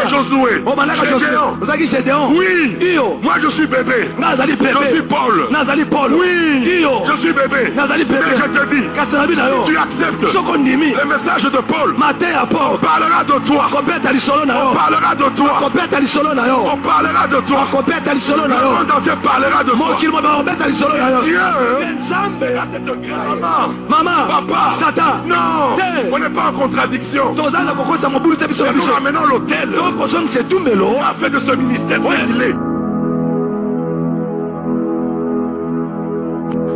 Josué, Gédéon. Oui, moi je suis bébé. Je suis Paul. Oui, je suis bébé. Mais je te dis, si tu acceptes le message de Paul, on parlera de toi. On parlera de toi. On parlera de toi. Le monde entier parlera de toi. Dieu verra cette grâce. Maman, papa, tata, non, on n'est pas en contradiction. Nous ramenons l'autel afin de ce ministère s'élever.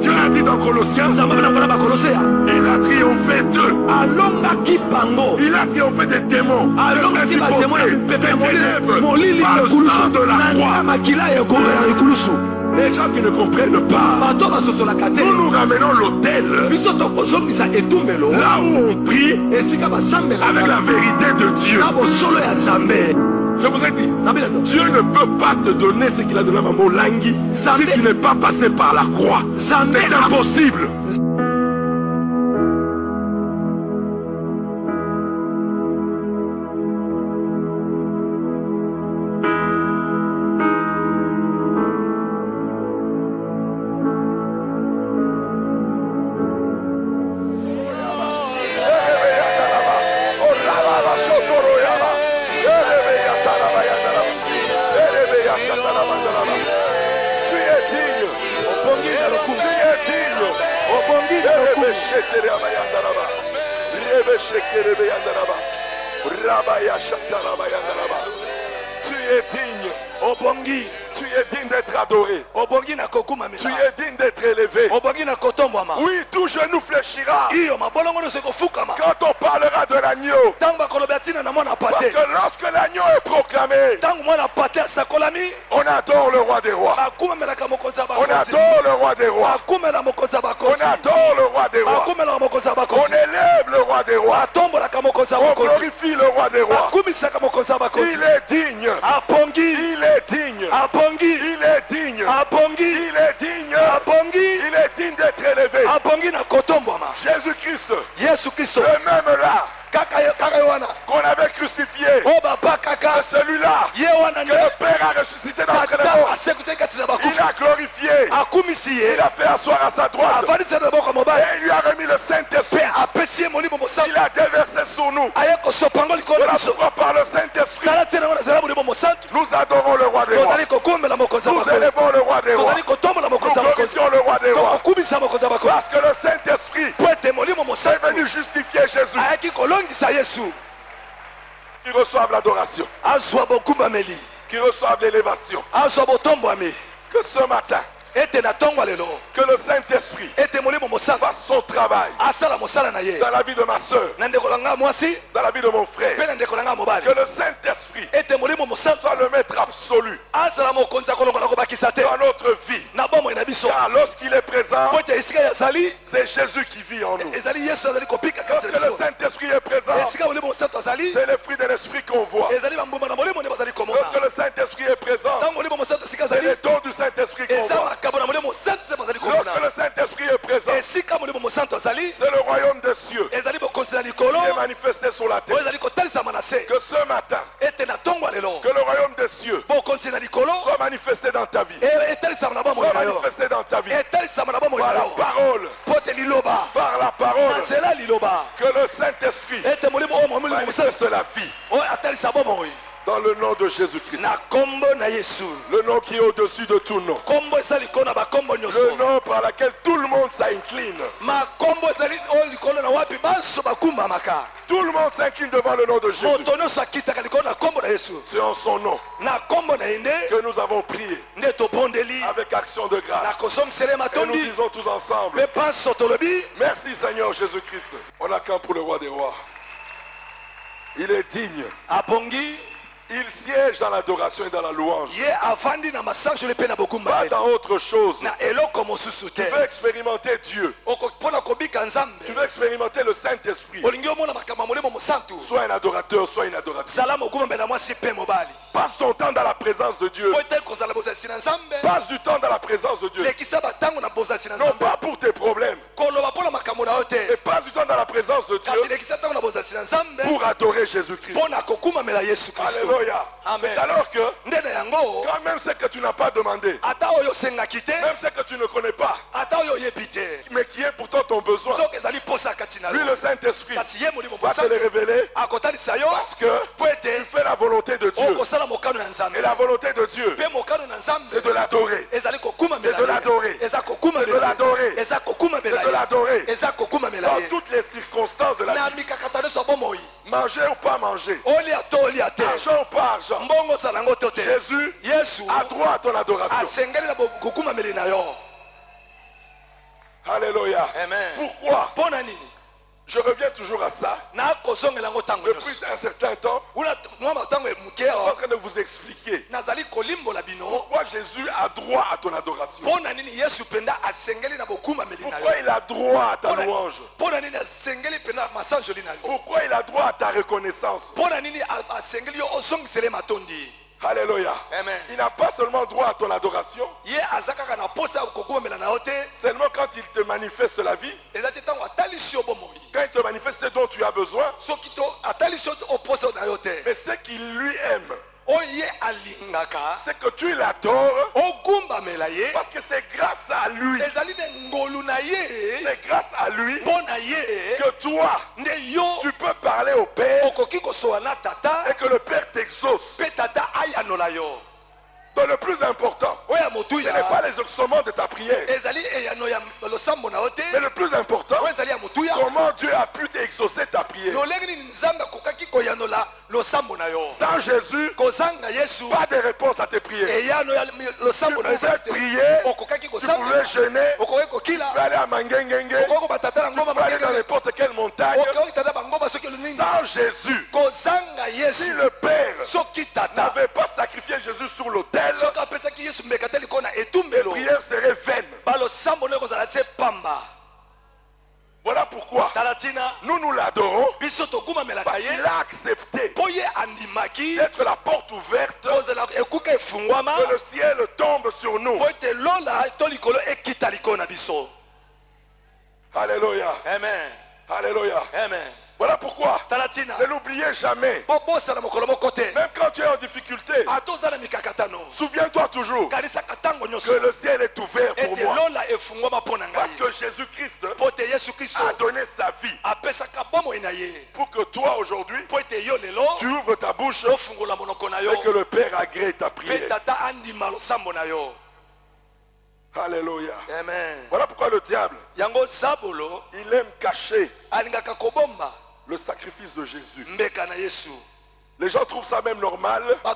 Dieu a dit dans Colossiens, il a triomphé d'eux. Il a triomphé des démons, des principautés, des ténèbres, par le sang de la croix. Les gens qui ne comprennent pas, nous ramenons l'autel là où on prie avec la vérité de Dieu. Je vous ai dit, Dieu ne peut pas te donner ce qu'il a donné à Molangi si tu n'es pas passé par la croix. C'est impossible. Tu es digne. Tu es digne d'être adoré. Tu es digne d'être élevé. Oui, tout genou fléchira quand on parlera de l'agneau. Parce que lorsque l'agneau est proclamé, on adore le roi des rois. On adore le roi des rois. On adore le roi des rois. On élève le roi des rois. On glorifie le roi des rois. Il est digne. Il est digne. Il est digne. Il est digne. Il est digne d'être élevé. Jésus-Christ, le même là qu'on avait crucifié, celui-là que le Père a ressuscité d'entre les morts, il a glorifié, il a fait asseoir à sa droite et il lui a remis le Saint-Esprit. Il a déversé sur nous. Voilà pourquoi par le Saint-Esprit nous adorons le roi des rois, nous élevons le roi des rois, nous glorifions le roi des rois, parce que le Saint-Esprit est venu justifier Jésus. Qui reçoivent l'adoration, qui reçoivent l'élévation. Que ce matin, que le Saint-Esprit fasse son travail dans la vie de ma soeur, dans la vie de mon frère. Que le Saint-Esprit soit le maître absolu dans notre vie. Car lorsqu'il est présent, c'est Jésus qui vit en nous. Lorsque le Saint-Esprit est présent, c'est le fruit de l'Esprit qu'on voit. Lorsque le Saint-Esprit est présent, c'est les dons du Saint-Esprit qu'on voit. Lorsque le Saint-Esprit est présent, c'est le royaume des cieux qui est manifesté sur la terre. Que ce matin, que le royaume des cieux soit manifesté dans ta vie, soit manifesté dans ta vie par la parole, par la parole, que le Saint-Esprit manifeste la vie. Dans le nom de Jésus-Christ. Le nom qui est au-dessus de tout nom. Le nom par lequel tout le monde s'incline. Tout le monde s'incline devant le nom de Jésus. C'est en son nom que nous avons prié avec action de grâce. Et nous disons tous ensemble, merci Seigneur Jésus-Christ. On acclame pour le roi des rois. Il est digne. Il siège dans l'adoration et dans la louange. Pas dans autre chose. Tu veux expérimenter Dieu. Tu veux expérimenter le Saint-Esprit. Sois un adorateur, sois une adoratrice. Passe ton temps dans la présence de Dieu. Passe du temps dans la présence de Dieu. Non pas pour tes problèmes. Et passe du temps dans la présence de Dieu pour adorer Jésus-Christ. Alléluia. Amen. C'est alors que, quand même ce que tu n'as pas demandé, même ce que tu ne connais pas, mais qui est pourtant ton besoin, lui le Saint-Esprit va te le révéler parce que tu fais la volonté de Dieu. Et la volonté de Dieu, c'est de l'adorer. C'est de l'adorer. C'est de l'adorer. C'est de l'adorer. Dans toutes les circonstances de la vie. Manger ou pas manger. Argent ou pas argent. Jésus a droit à ton adoration. Alléluia. Pourquoi? Je reviens toujours à ça. Depuis un certain temps, je suis en train de vous expliquer pourquoi Jésus a droit à ton adoration. Pourquoi il a droit à ta louange. Pourquoi il a droit à ta reconnaissance. Alléluia. Il n'a pas seulement droit à ton adoration. Seulement quand il te manifeste la vie. Quand il te manifeste ce dont tu as besoin. Mais ce qu'il lui aime, c'est que tu l'adores parce que c'est grâce à lui. C'est grâce à lui que toi, tu peux parler au Père et que le Père t'exauce. Donc le plus important, ce n'est pas les exaucements de ta prière, mais le plus important, comment Dieu a pu t'exaucer ta prière. Sans Jésus, pas de réponse à tes prières. Tu pouvais prier, tu pouvais jeûner, tu pouvais aller à Mangengenge, tu pouvais aller dans n'importe quelle montagne. Sans Jésus, si le Père n'avait pas sacrifié Jésus sur l'autel, les prières seraient vaines. Voilà pourquoi nous l'adorons, parce qu'il a accepté d'être la porte ouverte, que le ciel tombe sur nous. Alléluia. Amen. Alléluia. Amen. Voilà pourquoi ne l'oubliez jamais. Même quand tu es en difficulté, souviens-toi toujours que le ciel est ouvert pour moi. Parce que Jésus-Christ a donné sa vie pour que toi aujourd'hui tu ouvres ta bouche et que le Père agrée ta prière. Alléluia. Amen. Voilà pourquoi le diable, il aime cacher le sacrifice de Jésus. Les gens trouvent ça même normal. On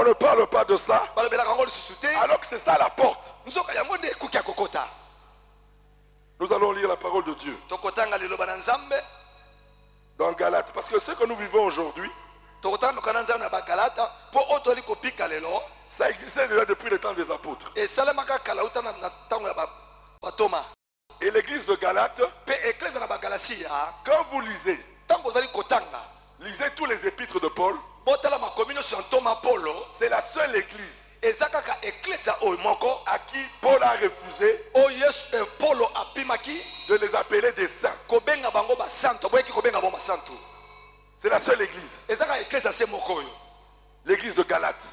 ne parle pas de ça, alors que c'est ça la porte. Nous allons lire la parole de Dieu dans Galates. Parce que ce que nous vivons aujourd'hui, ça existait déjà depuis le temps des apôtres. Et l'église de Galates, quand vous lisez tous les épîtres de Paul, c'est la seule église à qui Paul a refusé de les appeler des saints. C'est la seule église. L'église de Galates.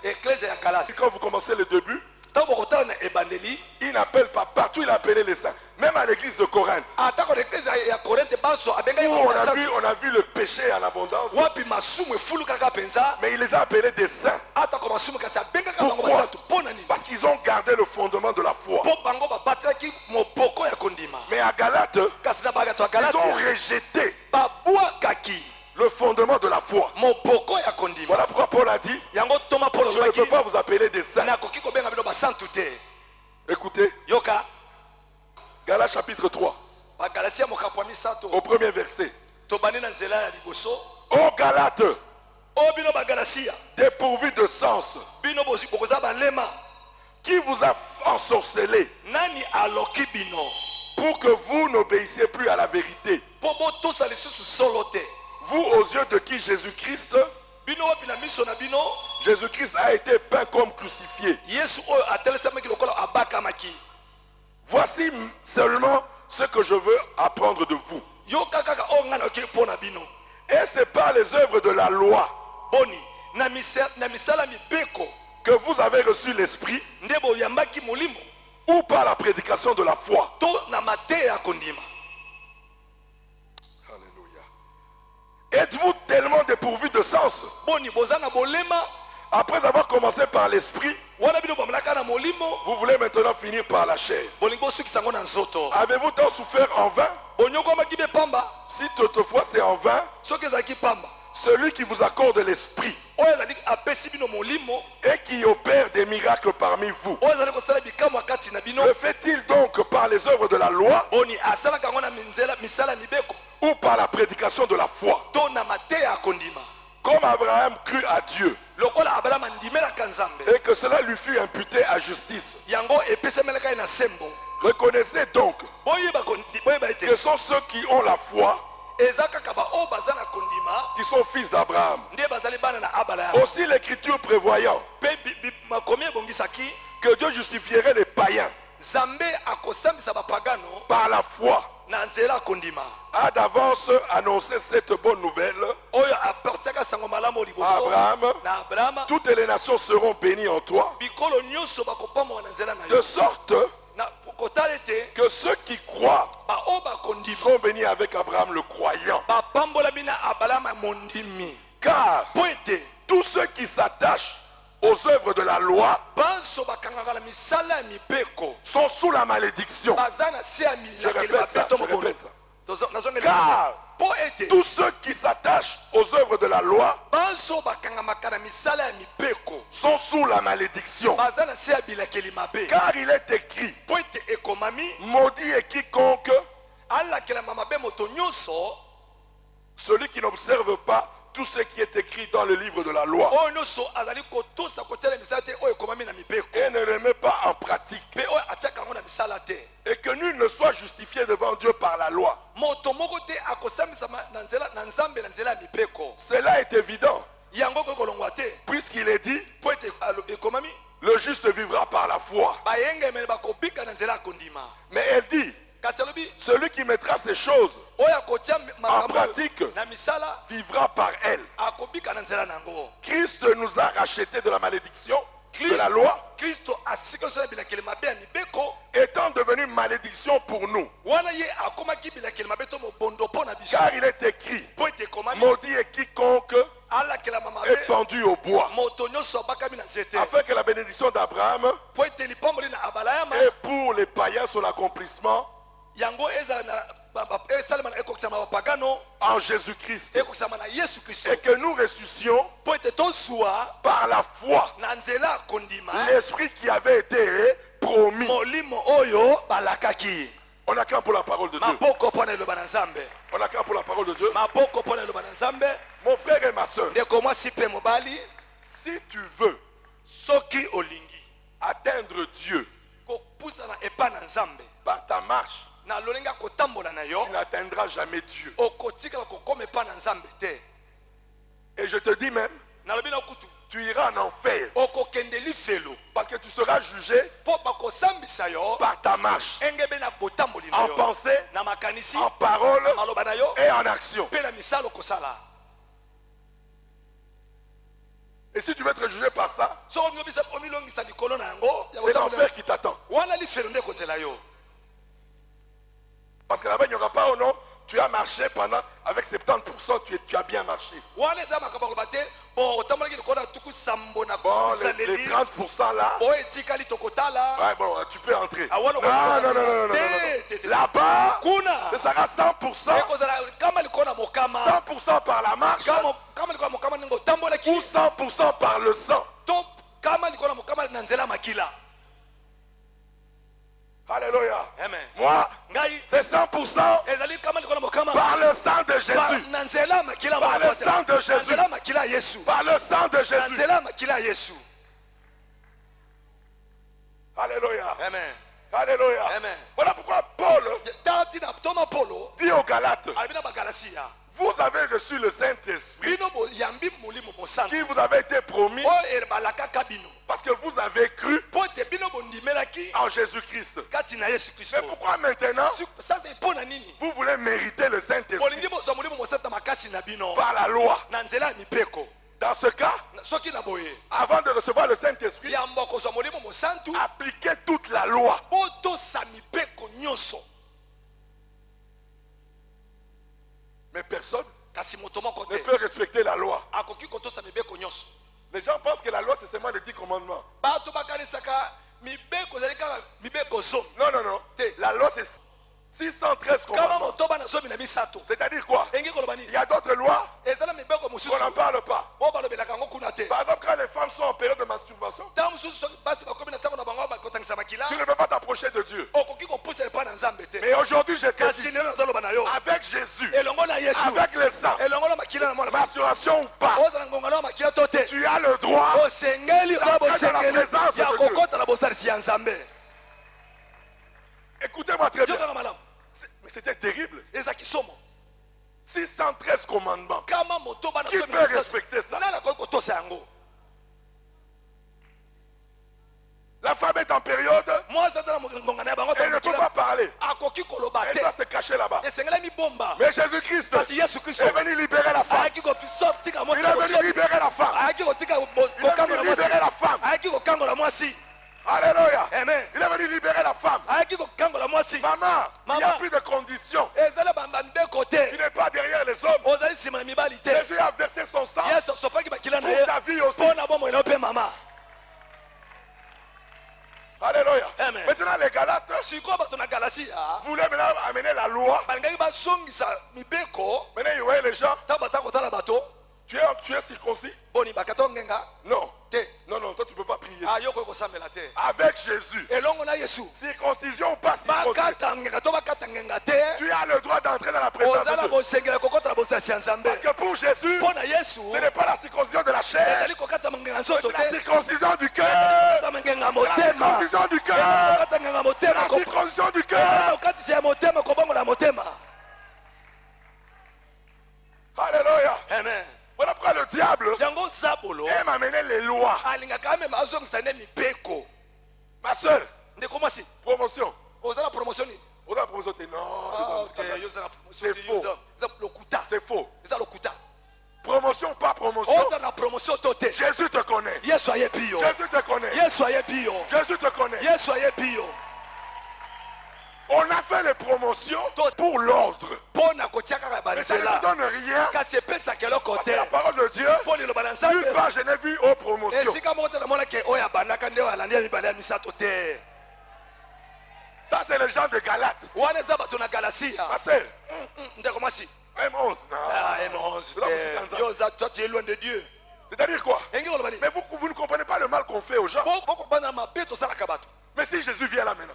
Quand vous commencez le début, il n'appelle pas partout, il a appelé les saints. Même à l'église de Corinthe, on a vu le péché en abondance, mais il les a appelés des saints. Pourquoi? Parce qu'ils ont gardé le fondement de la foi. Mais à Galates, ils ont rejeté le fondement de la foi. Voilà pourquoi Paul a dit, je ne peux pas vous appeler des saints. Écoutez, Galates chapitre 3, au premier verset. Ô Galates, dépourvus de sens, qui vous a ensorcelé pour que vous n'obéissiez plus à la vérité, vous aux yeux de qui Jésus-Christ a été peint comme crucifié. Voici seulement ce que je veux apprendre de vous. Et c'est par les œuvres de la loi que vous avez reçu l'esprit, ou par la prédication de la foi. Alléluia. Êtes-vous tellement dépourvu de sens? Après avoir commencé par l'esprit, vous voulez maintenant finir par la chair. Avez-vous tant souffert en vain? Si toutefois c'est en vain, celui qui vous accorde l'esprit et qui opère des miracles parmi vous, le fait-il donc par les œuvres de la loi ou par la prédication de la foi? Comme Abraham crut à Dieu et que cela lui fut imputé à justice. Reconnaissez donc que sont ceux qui ont la foi qui sont fils d'Abraham. Aussi l'écriture prévoyant que Dieu justifierait les païens par la foi, a d'avance annoncé cette bonne nouvelle à Abraham. Toutes les nations seront bénies en toi, de sorte que ceux qui croient sont bénis avec Abraham le croyant. Car tous ceux qui s'attachent aux œuvres de la loi sont sous la malédiction. Je répète ça. Car tous ceux qui s'attachent aux œuvres de la loi sont sous la malédiction. Car il est écrit, maudit est quiconque, celui qui n'observe pas tout ce qui est écrit dans le livre de la loi et ne remet pas en pratique, et que nul ne soit justifié devant Dieu par la loi. Cela est évident, puisqu'il est dit, le juste vivra par la foi. Mais elle dit, celui qui mettra ces choses en pratique vivra par elle. Christ nous a rachetés de la malédiction de la loi, étant devenu malédiction pour nous. Car il est écrit, maudit est quiconque est pendu au bois, afin que la bénédiction d'Abraham et pour les païens son accomplissement en Jésus-Christ, et que nous ressuscions par la foi l'esprit qui avait été promis. On acclame pour la parole de Dieu. On acclame pour la parole de Dieu. Mon frère et ma soeur, si tu veux atteindre Dieu par ta marche, tu n'atteindras jamais Dieu. Et je te dis même, tu iras en enfer, parce que tu seras jugé par ta marche, en pensée, en parole et en action. Et si tu veux être jugé par ça, c'est l'enfer qui t'attend. Parce que là-bas, il n'y aura pas, oh non, tu as marché pendant, avec 70%, tu as bien marché. Bon, les 30% là, ouais, bon, tu peux entrer. Non. Là-bas, ce sera 100%. 100% par la marche, ou 100% par le sang. Alléluia. Amen. Moi, c'est 100% par le sang de Jésus. Par le sang de Jésus. Par le sang de Jésus. Alléluia. Amen. Alléluia. Amen. Voilà pourquoi Paul dit aux Galates, vous avez reçu le Saint-Esprit qui vous avait été promis parce que vous avez cru en Jésus-Christ. Mais pourquoi maintenant vous voulez mériter le Saint-Esprit par la loi? Dans ce cas, avant de recevoir le Saint-Esprit, appliquez toute la loi. Mais personne ne peut respecter la loi. Les gens pensent que la loi c'est seulement les 10 commandements. Non, non, non. La loi c'est 613 commandements. C'est-à-dire quoi? Il y a d'autres lois, on n'en parle pas. Par exemple, quand les femmes sont en période de masturbation, tu ne peux pas t'approcher de Dieu. Mais aujourd'hui, je te dis, avec Jésus, avec le sang, masturbation ou pas, tu as le droit d'entrer dans la présence de Dieu. Écoutez-moi très bien. Mais c'était terrible. 613 commandements. Qui peut respecter ça? La femme est en période. Elle ne peut pas parler. Elle doit se cacher là-bas. Mais Jésus-Christ est venu libérer la femme. Il est venu libérer la femme. Il est venu libérer la femme. Alléluia. Amen. Il est venu libérer la femme. Maman, il n'y a plus de conditions. Tu n'es pas derrière les hommes. Jésus a versé son sang pour ta vie aussi. Alléluia. Amen. Maintenant les Galates voulaient maintenant amener la loi. Maintenant ils voyaient les gens. Tu es circoncis? Non. Non, non, toi tu ne peux pas prier. Avec Jésus, circoncision ou pas circoncision, tu as le droit d'entrer dans la présence de Dieu. Parce que pour Jésus, ce n'est pas la circoncision de la chair, c'est la circoncision du cœur. La circoncision du cœur. La circoncision du cœur. Alléluia. Amen. Voilà pourquoi le diable aime amener les lois. Ma soeur, promotion. Non, c'est faux. C'est faux. Promotion, pas promotion. Jésus te connaît. Jésus te connaît. Jésus te connaît. On a fait les promotions pour l'ordre. Mais ça ne nous donne rien. C'est la parole de Dieu. Nulle part je n'ai vu aux promotions. Ça c'est les gens de Galates. Ma sœur, M11. M11. Toi tu es loin de Dieu. C'est-à-dire quoi? Mais vous ne comprenez pas le mal qu'on fait aux gens. Mais si Jésus vient là maintenant,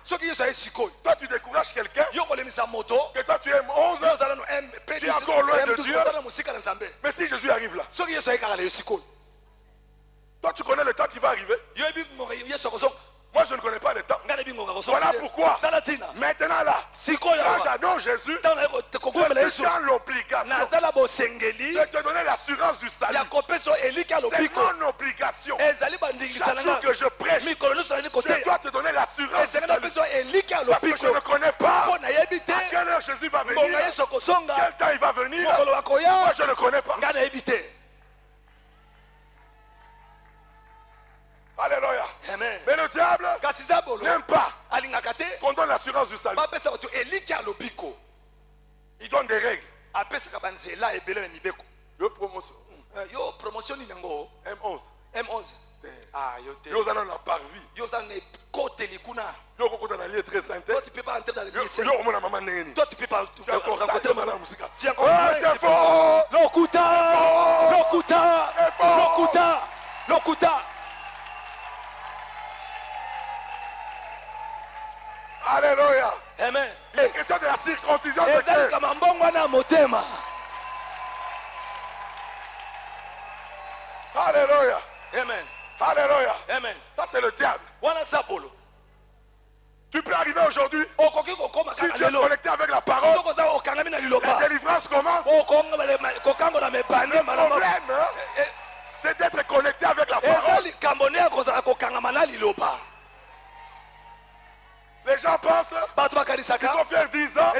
toi tu décourages quelqu'un, que toi tu aimes 11, tu es encore loin de Dieu. Mais si Jésus arrive là, toi tu connais le temps qui va arriver. Moi je ne connais pas le temps. Voilà pourquoi maintenant là, quand j'annonce Jésus, je suis dans l'obligation de te donner l'assurance du salut. C'est mon obligation. Chaque jour que je prêche, je dois te donner l'assurance du salut. Parce que je ne connais pas à quelle heure Jésus va venir, quel temps il va venir. Moi je ne connais pas. Alléluia. Amen. Mais le diable n'aime pas qu'on donne l'assurance du salut. Il donne des règles. Yo promotion. M11. Yo allons la parvis. Yo kokota na lieu très saint. Toi tu peux pas entrer dans l'église. Yo mona maman neni. Toi tu peux pas rencontrer maman musique. C'est faux. Lokuta. Alléluia. Amen. Les questions de la circoncision de Dieu. Alléluia. Amen. Alléluia. Amen. Ça c'est le diable. Tu peux arriver aujourd'hui. Si tu es connecté avec la parole, la délivrance commence. Le problème, c'est d'être connecté avec la parole. Les gens pensent qu'il faut faire 10 ans,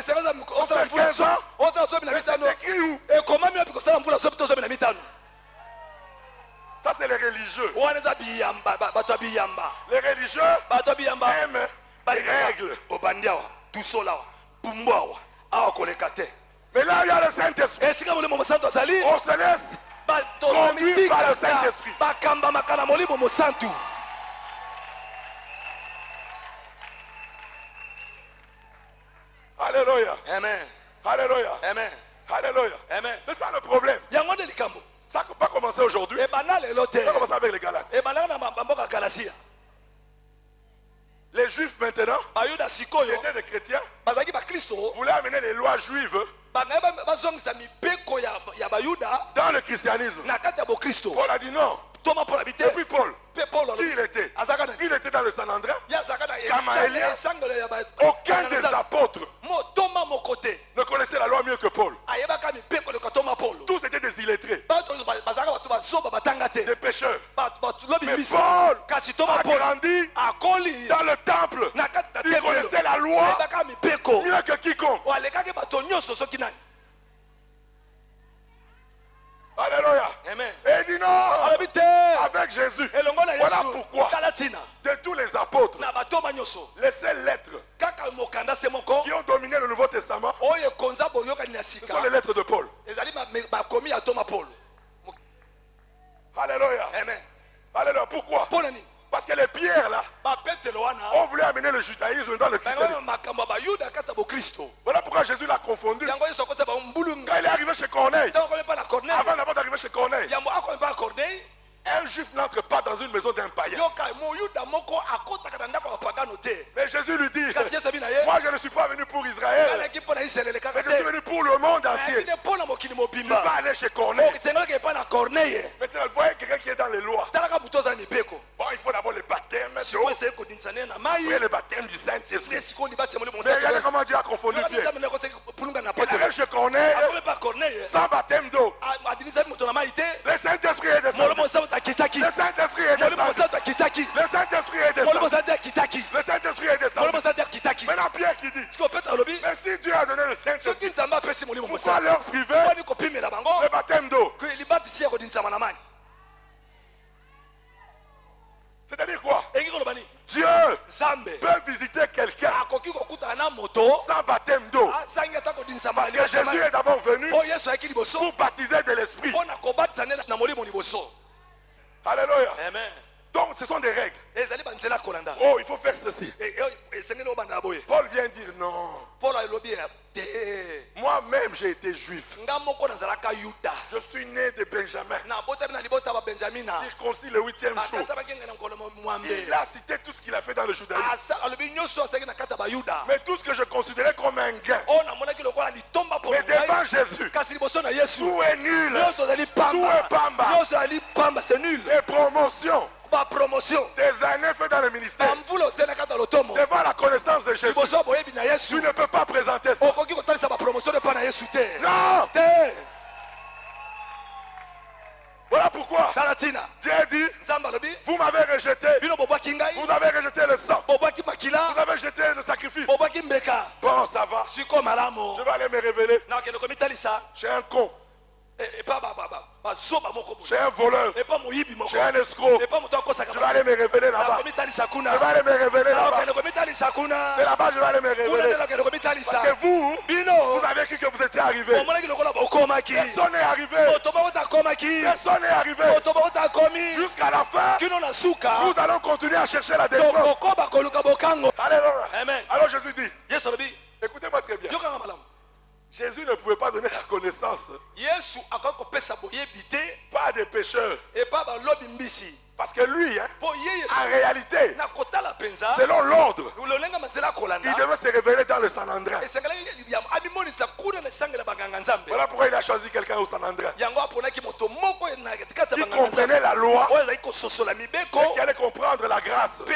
on fait 15 ans. Mais c'est écrit où? Ça c'est les religieux. Les religieux aiment les règles. Mais là il y a le Saint-Esprit. On se laisse conduire par le Saint-Esprit. Alléluia. Amen. Alléluia. Amen. Alléluia. Amen. C'est ça le problème. Ça ne peut pas commencer aujourd'hui. Ça va commencer avec les Galates. Les Juifs maintenant, qui étaient des chrétiens, voulaient amener les lois juives dans le christianisme. Paul a dit non. Et puis Paul, qui il était? Il était dans le Sanhedrin. Gamaliel, aucun des apôtres ne connaissait la loi mieux que Paul. Tous étaient des illettrés, des pécheurs. Mais Paul a grandi dans le temple. Il connaissait la loi mieux que quiconque. Alléluia. Amen. Et il dit non, avec Jésus. Voilà pourquoi de tous les apôtres, les seules lettres qui ont dominé le Nouveau Testament, ce sont les lettres de Paul. Alléluia. Amen. Alléluia. Pourquoi? Parce que les pierres là ont voulu amener le judaïsme dans le christianisme. Voilà pourquoi Jésus l'a confondu. Quand il est arrivé chez Corneille, avant d'abord d'arriver chez Corneille, un juif n'entre pas dans une maison d'un païen. Mais Jésus lui dit, moi je ne suis pas venu pour Israël, mais je suis venu pour le monde entier. Tu vas aller chez Corneille. Maintenant, vous voyez quelqu'un qui est dans les lois. Bon, il faut d'abord le baptême, puis le baptême du Saint-Esprit. Mais regardez comment Dieu a confondu Pierre. Il arrive chez Corneille, sans baptême d'eau. Le Saint-Esprit est descendu. Le Saint-Esprit est descendu. Le Saint-Esprit est descendu. Le Saint-Esprit est descendu. Maintenant Pierre qui dit, mais si Dieu a donné le Saint-Esprit, pourquoi leur priver le baptême d'eau? C'est-à-dire quoi? Dieu peut visiter quelqu'un sans baptême d'eau. Parce que Jésus est d'abord venu pour baptiser de l'Esprit. Alléluia. Amen. Donc ce sont des règles. Oh, il faut faire ceci. Paul vient dire non. Moi-même j'ai été juif. Je suis né de Benjamin. Circoncis le 8e jour. Il a cité tout ce qu'il a fait dans le judaïsme. Mais tout ce que je considérais comme un gain. Mais devant Jésus, tout est nul. Tout est pamba. Les promotions. Des années faites dans le ministère. Devant la connaissance de Jésus, tu ne peux pas présenter ça. Non. Voilà pourquoi Dieu dit, vous m'avez rejeté. Vous avez rejeté le sang. Vous avez rejeté le sacrifice. Bon, ça va. Je vais aller me révéler. J'ai un con. J'ai un voleur. J'ai un escroc. Je vais aller me révéler là-bas. Je vais aller me révéler là-bas. C'est là-bas que je vais aller me révéler. Parce que vous avez cru que vous étiez arrivé. Personne n'est arrivé. Personne n'est arrivé. Jusqu'à la fin, nous allons continuer à chercher la délivrance. Alléluia. Alors Jésus dit, écoutez-moi très bien. Jésus ne pouvait pas donner la connaissance. Pas des pécheurs. Parce que lui, en réalité, selon l'ordre, il devait se révéler dans le Sanhedrin. Voilà pourquoi il a choisi quelqu'un au Sanhedrin qui comprenait la loi et qui allait comprendre la grâce. Et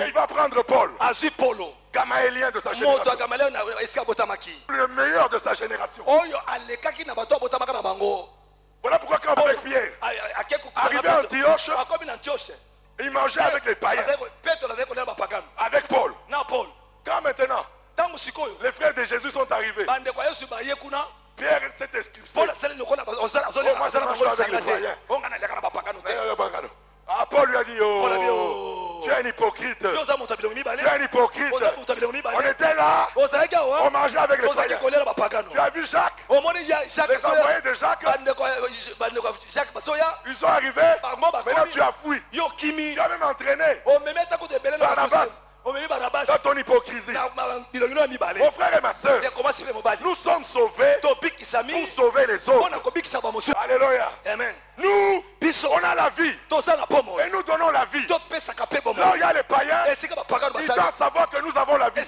il va prendre Paul, Gamaliel de sa génération, le meilleur de sa génération. Voilà pourquoi quand avec Pierre arrivé à Antioche, Il mangeait avec les païens. Avec Paul. Quand maintenant, les frères de Jésus sont arrivés, Pierre s'est excusé. Moi seulement je suis avec les païens. Ah, Paul lui a dit, oh, tu es un hypocrite. Tu es un hypocrite. On était là, on mangeait avec les païens. Tu as vu Jacques? Les envoyés de Jacques, ils sont arrivés. Maintenant tu as fui. Tu as même entraîné Barnabas dans ton hypocrisie. Mon frère et ma soeur, nous sommes sauvés pour sauver les autres. Alléluia. Nous, on a la vie et nous donnons la vie. Là où il y a les païens, ils doivent savoir que nous avons la vie.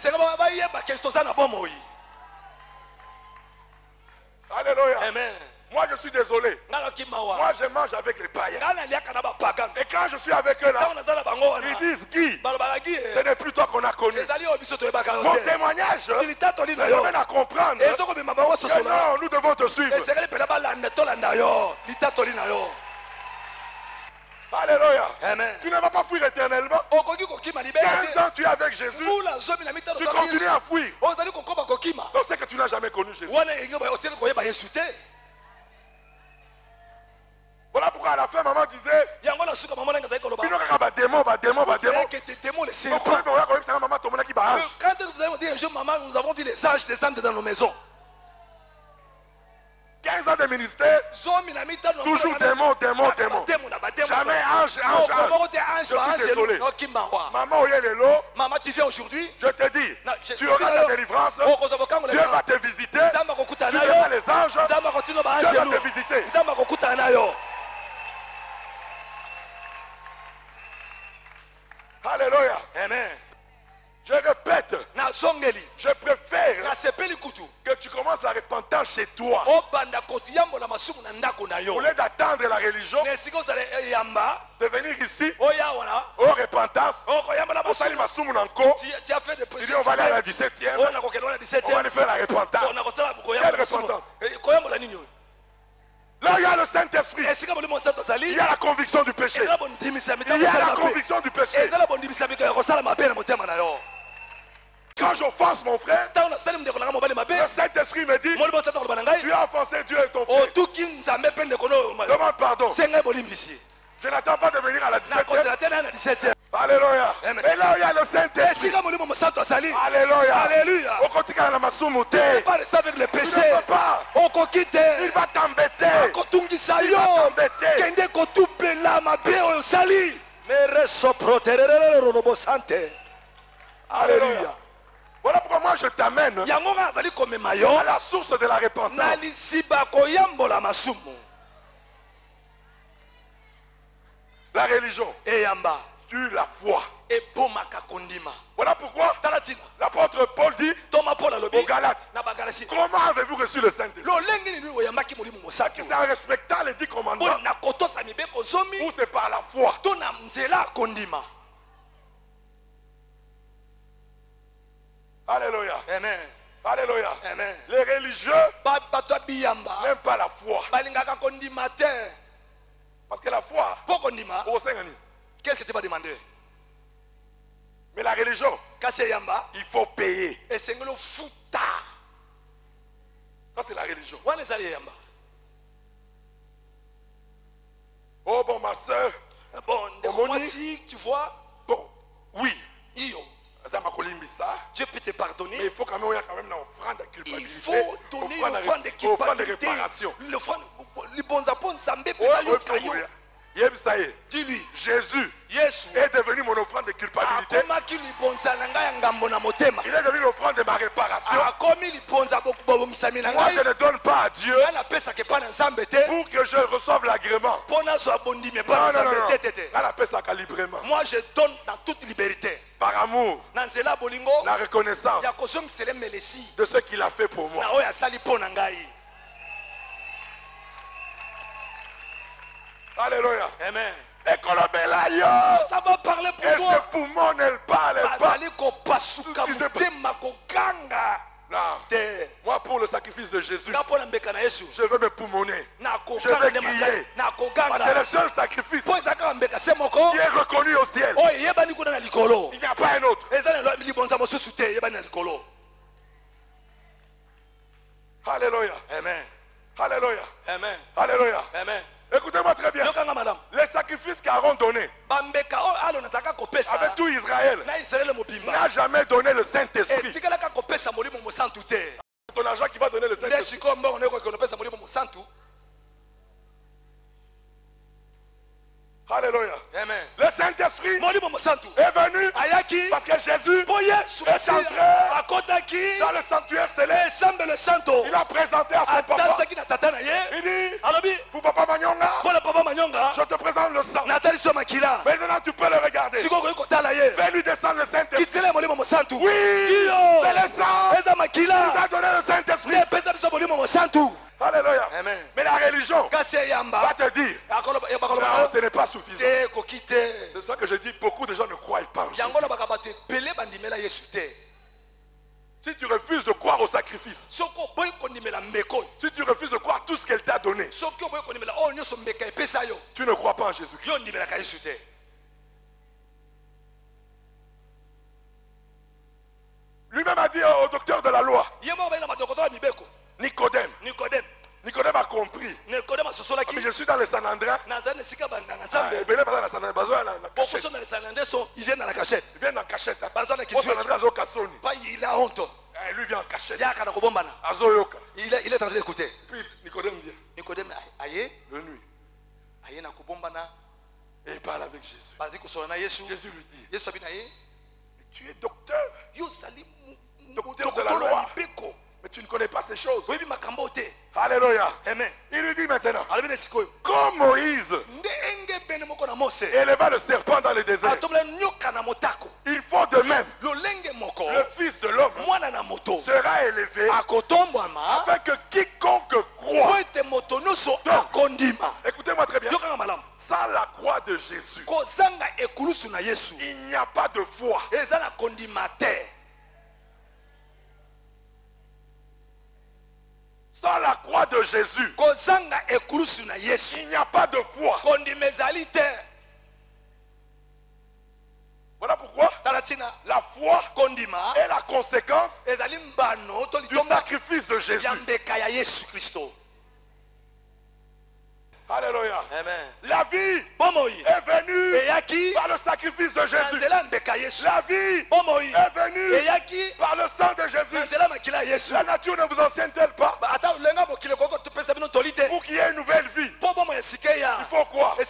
Alléluia. Amen. Moi je suis désolé. Moi je mange avec les païens. Et quand je suis avec eux là, ils disent Guy, ce n'est plus toi qu'on a connu. Mon témoignage nous amène à comprendre que non, nous devons te suivre. Alléluia. Amen. Tu ne vas pas fuir éternellement. 15 ans tu es avec Jésus. Tu continues à fuir. Donc c'est que tu n'as jamais connu Jésus. Voilà pourquoi à la fin maman disait maman, nous avons vu les anges descendre dans nos maisons. 15 ans de ministère, toujours démon. Jamais ange. Je suis désolé. Maman, maman, tu viens aujourd'hui. Je te dis, tu auras ta délivrance. Dieu va te visiter. Tu verras les anges. Dieu va te visiter. Alléluia. Amen. Je répète, je préfère que tu commences la repentance chez toi. Au lieu d'attendre la religion, de venir ici, au repentance, on va aller à la 17e, on va aller faire la repentance. Quelle repentance? Là, il y a le Saint-Esprit. Il y a la conviction du péché. Il y a la conviction du péché. Quand j'offense mon frère, le Saint-Esprit me dit, tu as offensé Dieu et ton frère. Demande pardon. Je n'attends pas de venir à la 17e. Alléluia. Et là où il y a le Saint-Esprit. Alléluia. Au quotidien, tu pas rester avec le péché. Tu ne peux pas. Il va t'embêter. Alléluia. Voilà pourquoi moi je t'amène à la source de la repentance. La religion tue la foi. Voilà pourquoi l'apôtre Paul dit aux Galates, comment avez-vous reçu le Saint-Esprit? C'est en respectant les 10 commandements ou c'est par la foi? Alléluia. Amen. Alléluia. Amen. Les religieux n'aiment pas la foi. Parce que la foi, qu'est-ce que tu vas demander? Mais la religion, il faut payer. Ça c'est la religion. Oh bon ma soeur. Bon, si tu vois. Bon, oui. Dieu peut te pardonner. Mais il faut quand même une offrande de culpabilité. Il faut donner l'offrande de culpabilité. De réparation. Dis-lui, Jésus est devenu mon offrande de culpabilité. Il est devenu l'offrande de ma réparation. Moi je ne donne pas à Dieu pour que je reçoive l'agrément. Non. Moi je donne dans toute liberté. Par amour, la reconnaissance de ce qu'il a fait pour moi. Alléluia. Amen. Ça va parler pour toi. Et ce poumon ne parle pas. Non. Moi, pour le sacrifice de Jésus, je veux me poumonner. Je veux crier. Parce que c'est le seul sacrifice qui est reconnu au ciel. Il n'y a pas un autre. Alléluia. Amen. Alléluia. Amen. Alléluia. Amen. Écoutez-moi très bien. Les sacrifices qu'Aaron donnait avec tout Israël n'a jamais donné le Saint-Esprit. Ton argent qui va donner le Saint-Esprit. Alléluia. Amen. Le Saint-Esprit est venu parce que Jésus est entré dans le sanctuaire céleste. Il a présenté à son papa. Il dit, pour Papa Manyonga, je te présente le sang. Maintenant tu peux le regarder. Fais-lui descendre le Saint-Esprit. Oui, c'est le sang. Il nous a donné le Saint-Esprit. Alléluia. Amen. Mais la religion va te dire, non, ce n'est pas suffisant. C'est ça que je dis, beaucoup de gens ne croient pas en Jésus. Si tu refuses de croire au sacrifice, si tu refuses de croire tout ce qu'elle t'a donné, tu ne crois pas en Jésus-Christ. Lui-même a dit au docteur de la loi, Nicodème. Nicodème a compris. Mais je suis dans le San André. Ils viennent dans la cachette. Il vient en cachette. Il a honte. Lui vient en cachette. Il est en train d'écouter. Puis Nicodème vient. Nicodème de nuit. Et il parle avec Jésus. Jésus lui dit, tu es docteur. Docteur de la loi. Mais tu ne connais pas ces choses. Alléluia. Amen. Il lui dit maintenant, comme Moïse éleva le serpent dans le désert, il faut de même, le Fils de l'homme sera élevé afin que quiconque croit. Écoutez-moi très bien. Sans la croix de Jésus, il n'y a pas de foi. Sans la croix de Jésus, il n'y a pas de foi. Voilà pourquoi la foi est la conséquence du sacrifice de Jésus. Alléluia. Amen. La vie est venue par le sacrifice de Jésus. La vie est venue par le sang de Jésus. La nature ne vous enseigne-t-elle pas? Pour qu'il y ait une nouvelle vie, il faut quoi? Il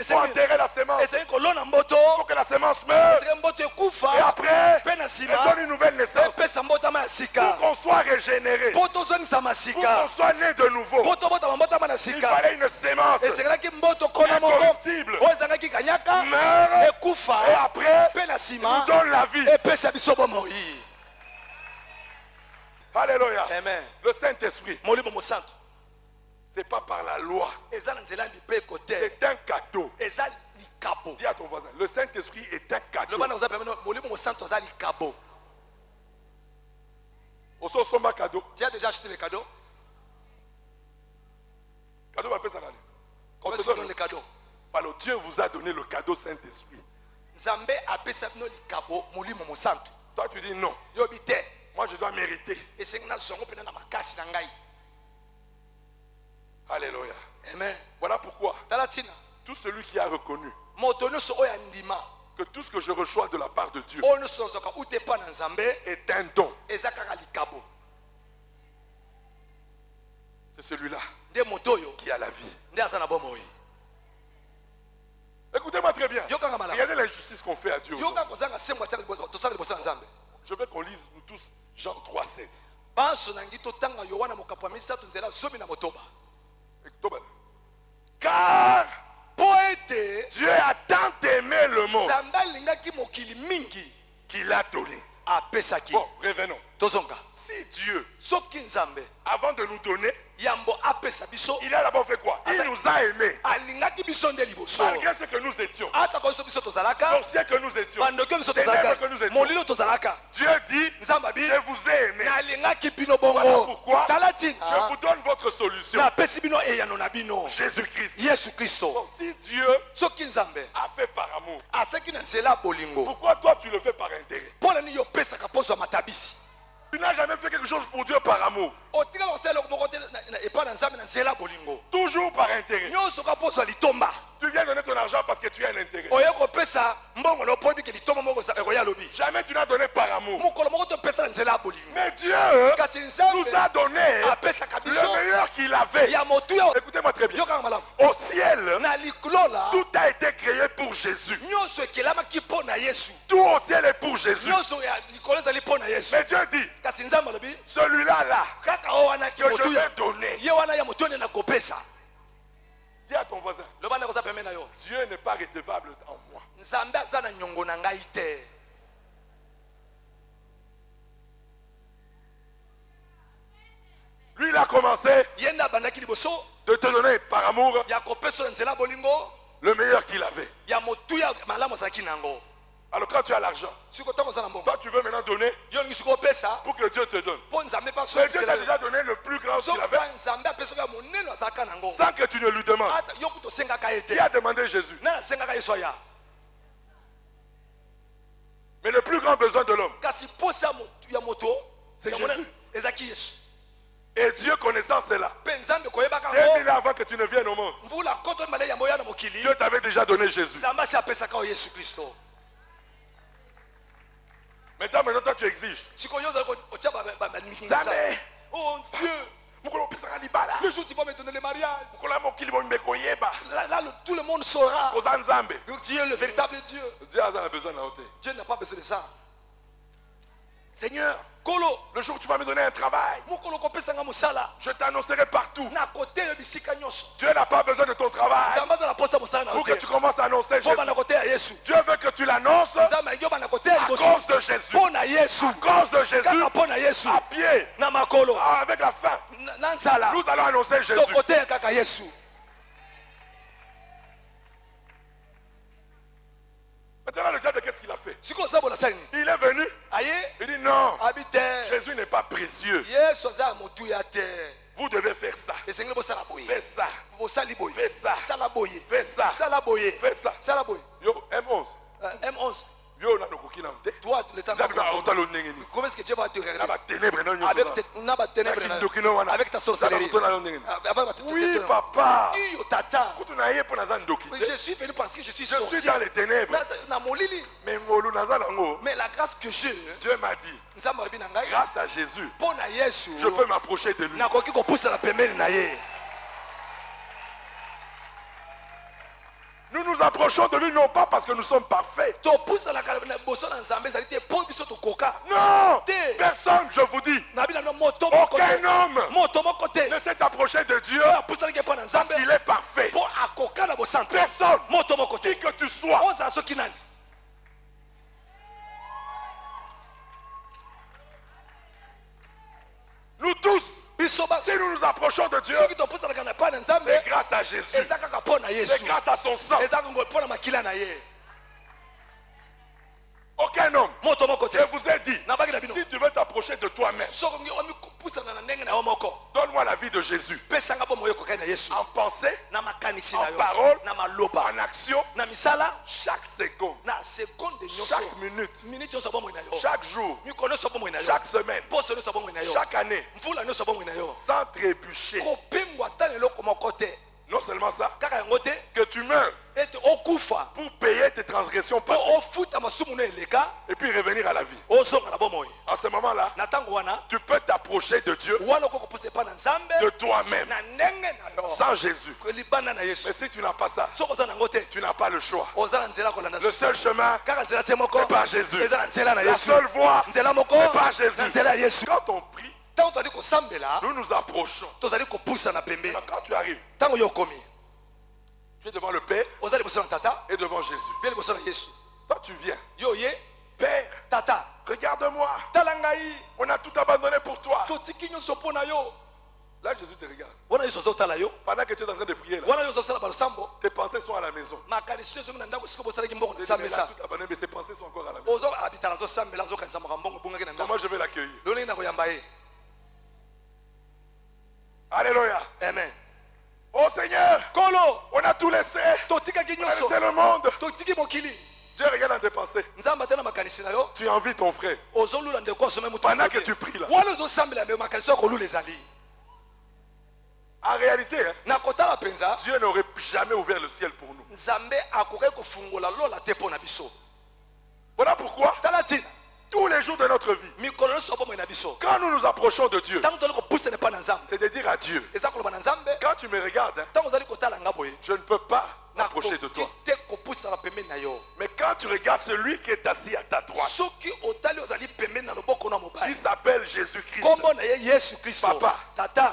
faut enterrer la semence. Il faut que la semence meure. Et après, elle donne une nouvelle naissance. Pour qu'on soit régénéré. Pour qu'on soit né de nouveau. Il fallait une semence incorruptible, meurt, et après il nous donne la vie. Alléluia. Amen. Le Saint-Esprit, c'est pas par la loi, c'est un cadeau. Dis à ton voisin, le Saint-Esprit est un cadeau. Cadeau. Tu as déjà acheté les cadeaux? Cadeau va ça. Comment est-ce qu'il donne le cadeau? Alors Dieu vous a donné le cadeau Saint-Esprit. Toi tu dis non. Moi je dois mériter. Alléluia. Amen. Voilà pourquoi tout celui qui a reconnu que tout ce que je reçois de la part de Dieu est un don, c'est celui-là qui a la vie. Écoutez-moi très bien. Regardez l'injustice qu'on fait à Dieu. Je veux qu'on lise nous tous Jean 3,16. Car Dieu a tant aimé le monde qu'il a donné. Bon, revenons. Si Dieu avant de nous donner, yambo apesa biso il a d'abord fait quoi? Il nous a aimés. alingaki biso nde liboso Malgré ce que nous étions, ata ko biso tozalaka sorciers que nous étions, bandoke biso ténèbres tozalaka que nous étions, molilo tozalaka Dieu dit, nzamba bi je vous ai aimés. nalingaki bino Voilà bongo pourquoi talatina je vous donne votre solution. napesi bino eyano na bino Jésus-Christ. yesu kristo Donc, si Dieu soki nzambe a fait par amour, aseki na nzela ya bolingo pourquoi toi tu le fais par intérêt? mpo na nini yo opesaka poso ya matabisi Tu n'as jamais fait quelque chose pour Dieu par amour. otikala kosala eloko moko te epai na nzambe na nzela ya bolingo Toujours par intérêt. nyonso ka poso ya litomba Tu viens donner ton argent parce que tu as un intérêt. oye kopesa mbongo na opoyebi ke litomba moko ekoya lobi Jamais tu n'as donné par amour. mokolo moko topesa na nzela ya bolingo Mais Dieu kasi nous nzambe a donné apesaka biso le meilleur qu'il avait. ya motuya Écoutez-moi très bien. yokanga malamu Au ciel, na likolola tout a été créé pour Jésus. nyonso ekelamaki mpo na yesu Tout au ciel est pour Jésus. nyonso ya likolo ezali mpo na yesu Mais Dieu dit, kasi nzambe alobi celui-là là, kaka o wana ki que je motuya vais donner. ye wana ya motuya nde nakopesa Dis à ton voisin, loba nde koza pembe na yo Dieu n'est pas redevable en moi. nzambe aza na nyongo na ngai te Lui, il a commencé ye nde abandaki liboso de te donner par amour ya kopesa na nzela ya bolingo le meilleur qu'il avait. ya motuya malamu azalaki nango Alors quand tu as l'argent, sikoyo ntango oza na mbongo toi tu veux maintenant donner yo olingi sikoyo opesa pour que Dieu te donne. mpo nzambe mpe Mais Dieu t'a déjà donné le plus grand qu'il avait soka nzambe apesaki ya monene azalaka nango sans que tu ne lui demandes. ata yo kuta osengaka ye te Qui a demandé Jésus? nani asengaka yesu aya Mais le plus grand besoin de l'homme, kasi posa ya moto C'est ya monene Jésus. ezalaki yesu et Dieu connaissant cela, mpe nzambe koyebaka 2000 ngo ans avant que tu ne viennes au monde, mvula koto mibale yambo oya na mokili Dieu t'avait déjà donné Jésus. nzambe asi apesaka oyo yesu kristo Maintenant toi tu exiges. sikoyo ozali otya Nzambe, oh dieu mokolo opesaka libala, le jour tu vas me donner le mariage mokolo ya mokili bomimbe koyeba là tout le monde saura koza Nzambe. que Dieu est le véritable Dieu. Dieu a besoin de la hauteur. Dieu n'a pas besoin de ça. Seigneur, Kolo le jour où tu vas me donner un travail, mokolo kopesanga mosala je t'annoncerai partout. na kote ya bisika nyonso Dieu n'a pas besoin de ton travail nzambe aza na posa mosala na pour que yo tu te commences à annoncer mpo Jésus. bana kote ya yesu Dieu veut que tu l'annonces à nzambe alingi obana kote ya liboso cause de Jésus. mpo na yesu À cause de Jésus, kaka mpo na yesu à pied, na makolo avec la faim, na nzala nous allons annoncer Jésus. to kote ya kaka yesu Maintenant, le diable, qu'est-ce qu'il a fait? sikoyo nzambe olasali nini Il est venu, aye il dit non, abi te Jésus n'est pas précieux. yesu aza ya motuya te Vous devez faire ça. esengeli bosala boye Fais ça. bosali boye Fais ça. sala boye Fais ça. sala boye Fais ça. sala boye Yo, M11. M11 Yo, na nokoki na te. toi le temps Nzambe ba otalo ndenge ni. comment est-ce que Dieu va te Na regarder ba ténèbres na nyoso. avec na ténèbres avec ta sorcellerie Oui, papa. iyo tata Kutu na ye po naza ndoki. je suis venu parce que je suis Je suis sorcier dans les ténèbres. na molili Mais ngolu naza nango. mais la grâce que j'ai Dieu m'a dit, nzambe alobi na ngai grâce à Jésus, mpo na yesu je peux m'approcher de lui. nakoki kopusana pembeni na ye Nous nous approchons de lui non pas parce que nous sommes parfaits. topusanaka na liboso na nzambe ezali te mpo biso tokoka Non, Te. personne, je vous dis, nabi na bino moto moko aucun te homme moto moko te ne s'est approché de Dieu oyo apusanaki mpo na parce nzambe qu'il est parfait. mpo akoka na bosantu Personne, moto moko te qui que tu sois, ozala soki nani nous tous, biso si nous nous approchons de Dieu, soki topusanaka na epai na nzambe c'est grâce à Jésus. eza kaka mpo na yesu C'est grâce à son sang. eza kongo mpo na makila na ye Aucun homme. moto moko te Je vous ai dit, nabaki na bino si tu veux t'approcher de toi-même, soki omi kopusana na ndenge na yo moko donne-moi la vie de Jésus. pesanga bomo yo kokai na yesu En pensée, na makanisi en na yo parole, na maloba en action, na misala chaque seconde, na seconde nyonso chaque minute, minute nyonso bomoi na yo chaque jour, mikolo nyonso bomoi na yo chaque semaine, poso nyonso bomoi na yo chaque année, mvula nyonso bomoi na yo sans trébucher. kopengwa ata na eloko moko te Non seulement ça, kaka yango te que tu meurs ete okufa pour payer tes transgressions mpo passées ofuta masumu no eleka et puis revenir à la vie. ozonga na bomoi En ce moment-là, na ntango wana tu peux t'approcher de Dieu, wana okoki kopusa epai na nzambe de toi-même, na ndenge na yo sans Jésus. libanda na yesu Mais si tu n'as pas ça, soki oza nango te tu n'as pas le choix. oza na nzela kolanda Le seul chemin, kaka nzela se moko c'est par Jésus. eza na nzela na La yesu seule voie, nzela moko c'est par Jésus. na nzela ya yesu Quand on prie, ntango tozali kosambela nous nous approchons. tozali kopusana pembeni Quand tu arrives, ntango yo okomi tu es devant le Père oza liboso na tata et devant Jésus. bie liboso na yesu Toi, tu viens. yo ye Père, tata Regarde-moi. On a tout abandonné pour toi. Là, Jésus te regarde. Pendant que tu es en train de prier là, tes pensées sont à la maison. Il a tout abandonné, mais ses pensées sont encore à la maison. Comment je vais l'accueillir? Alléluia. Amen. Oh Seigneur, on a tout laissé. On a laissé le monde. Dieu regarde dans tes pensées. Tu envies ton frère. Pendant que tu pries là. En réalité, Dieu n'aurait jamais ouvert le ciel pour nous. Voilà pourquoi tous les jours de notre vie, quand nous nous approchons de Dieu, c'est de dire à Dieu, quand tu me regardes, je ne peux pas m'approcher de toi. Mais quand tu regardes celui qui est assis à ta droite, il s'appelle Jésus-Christ. Papa,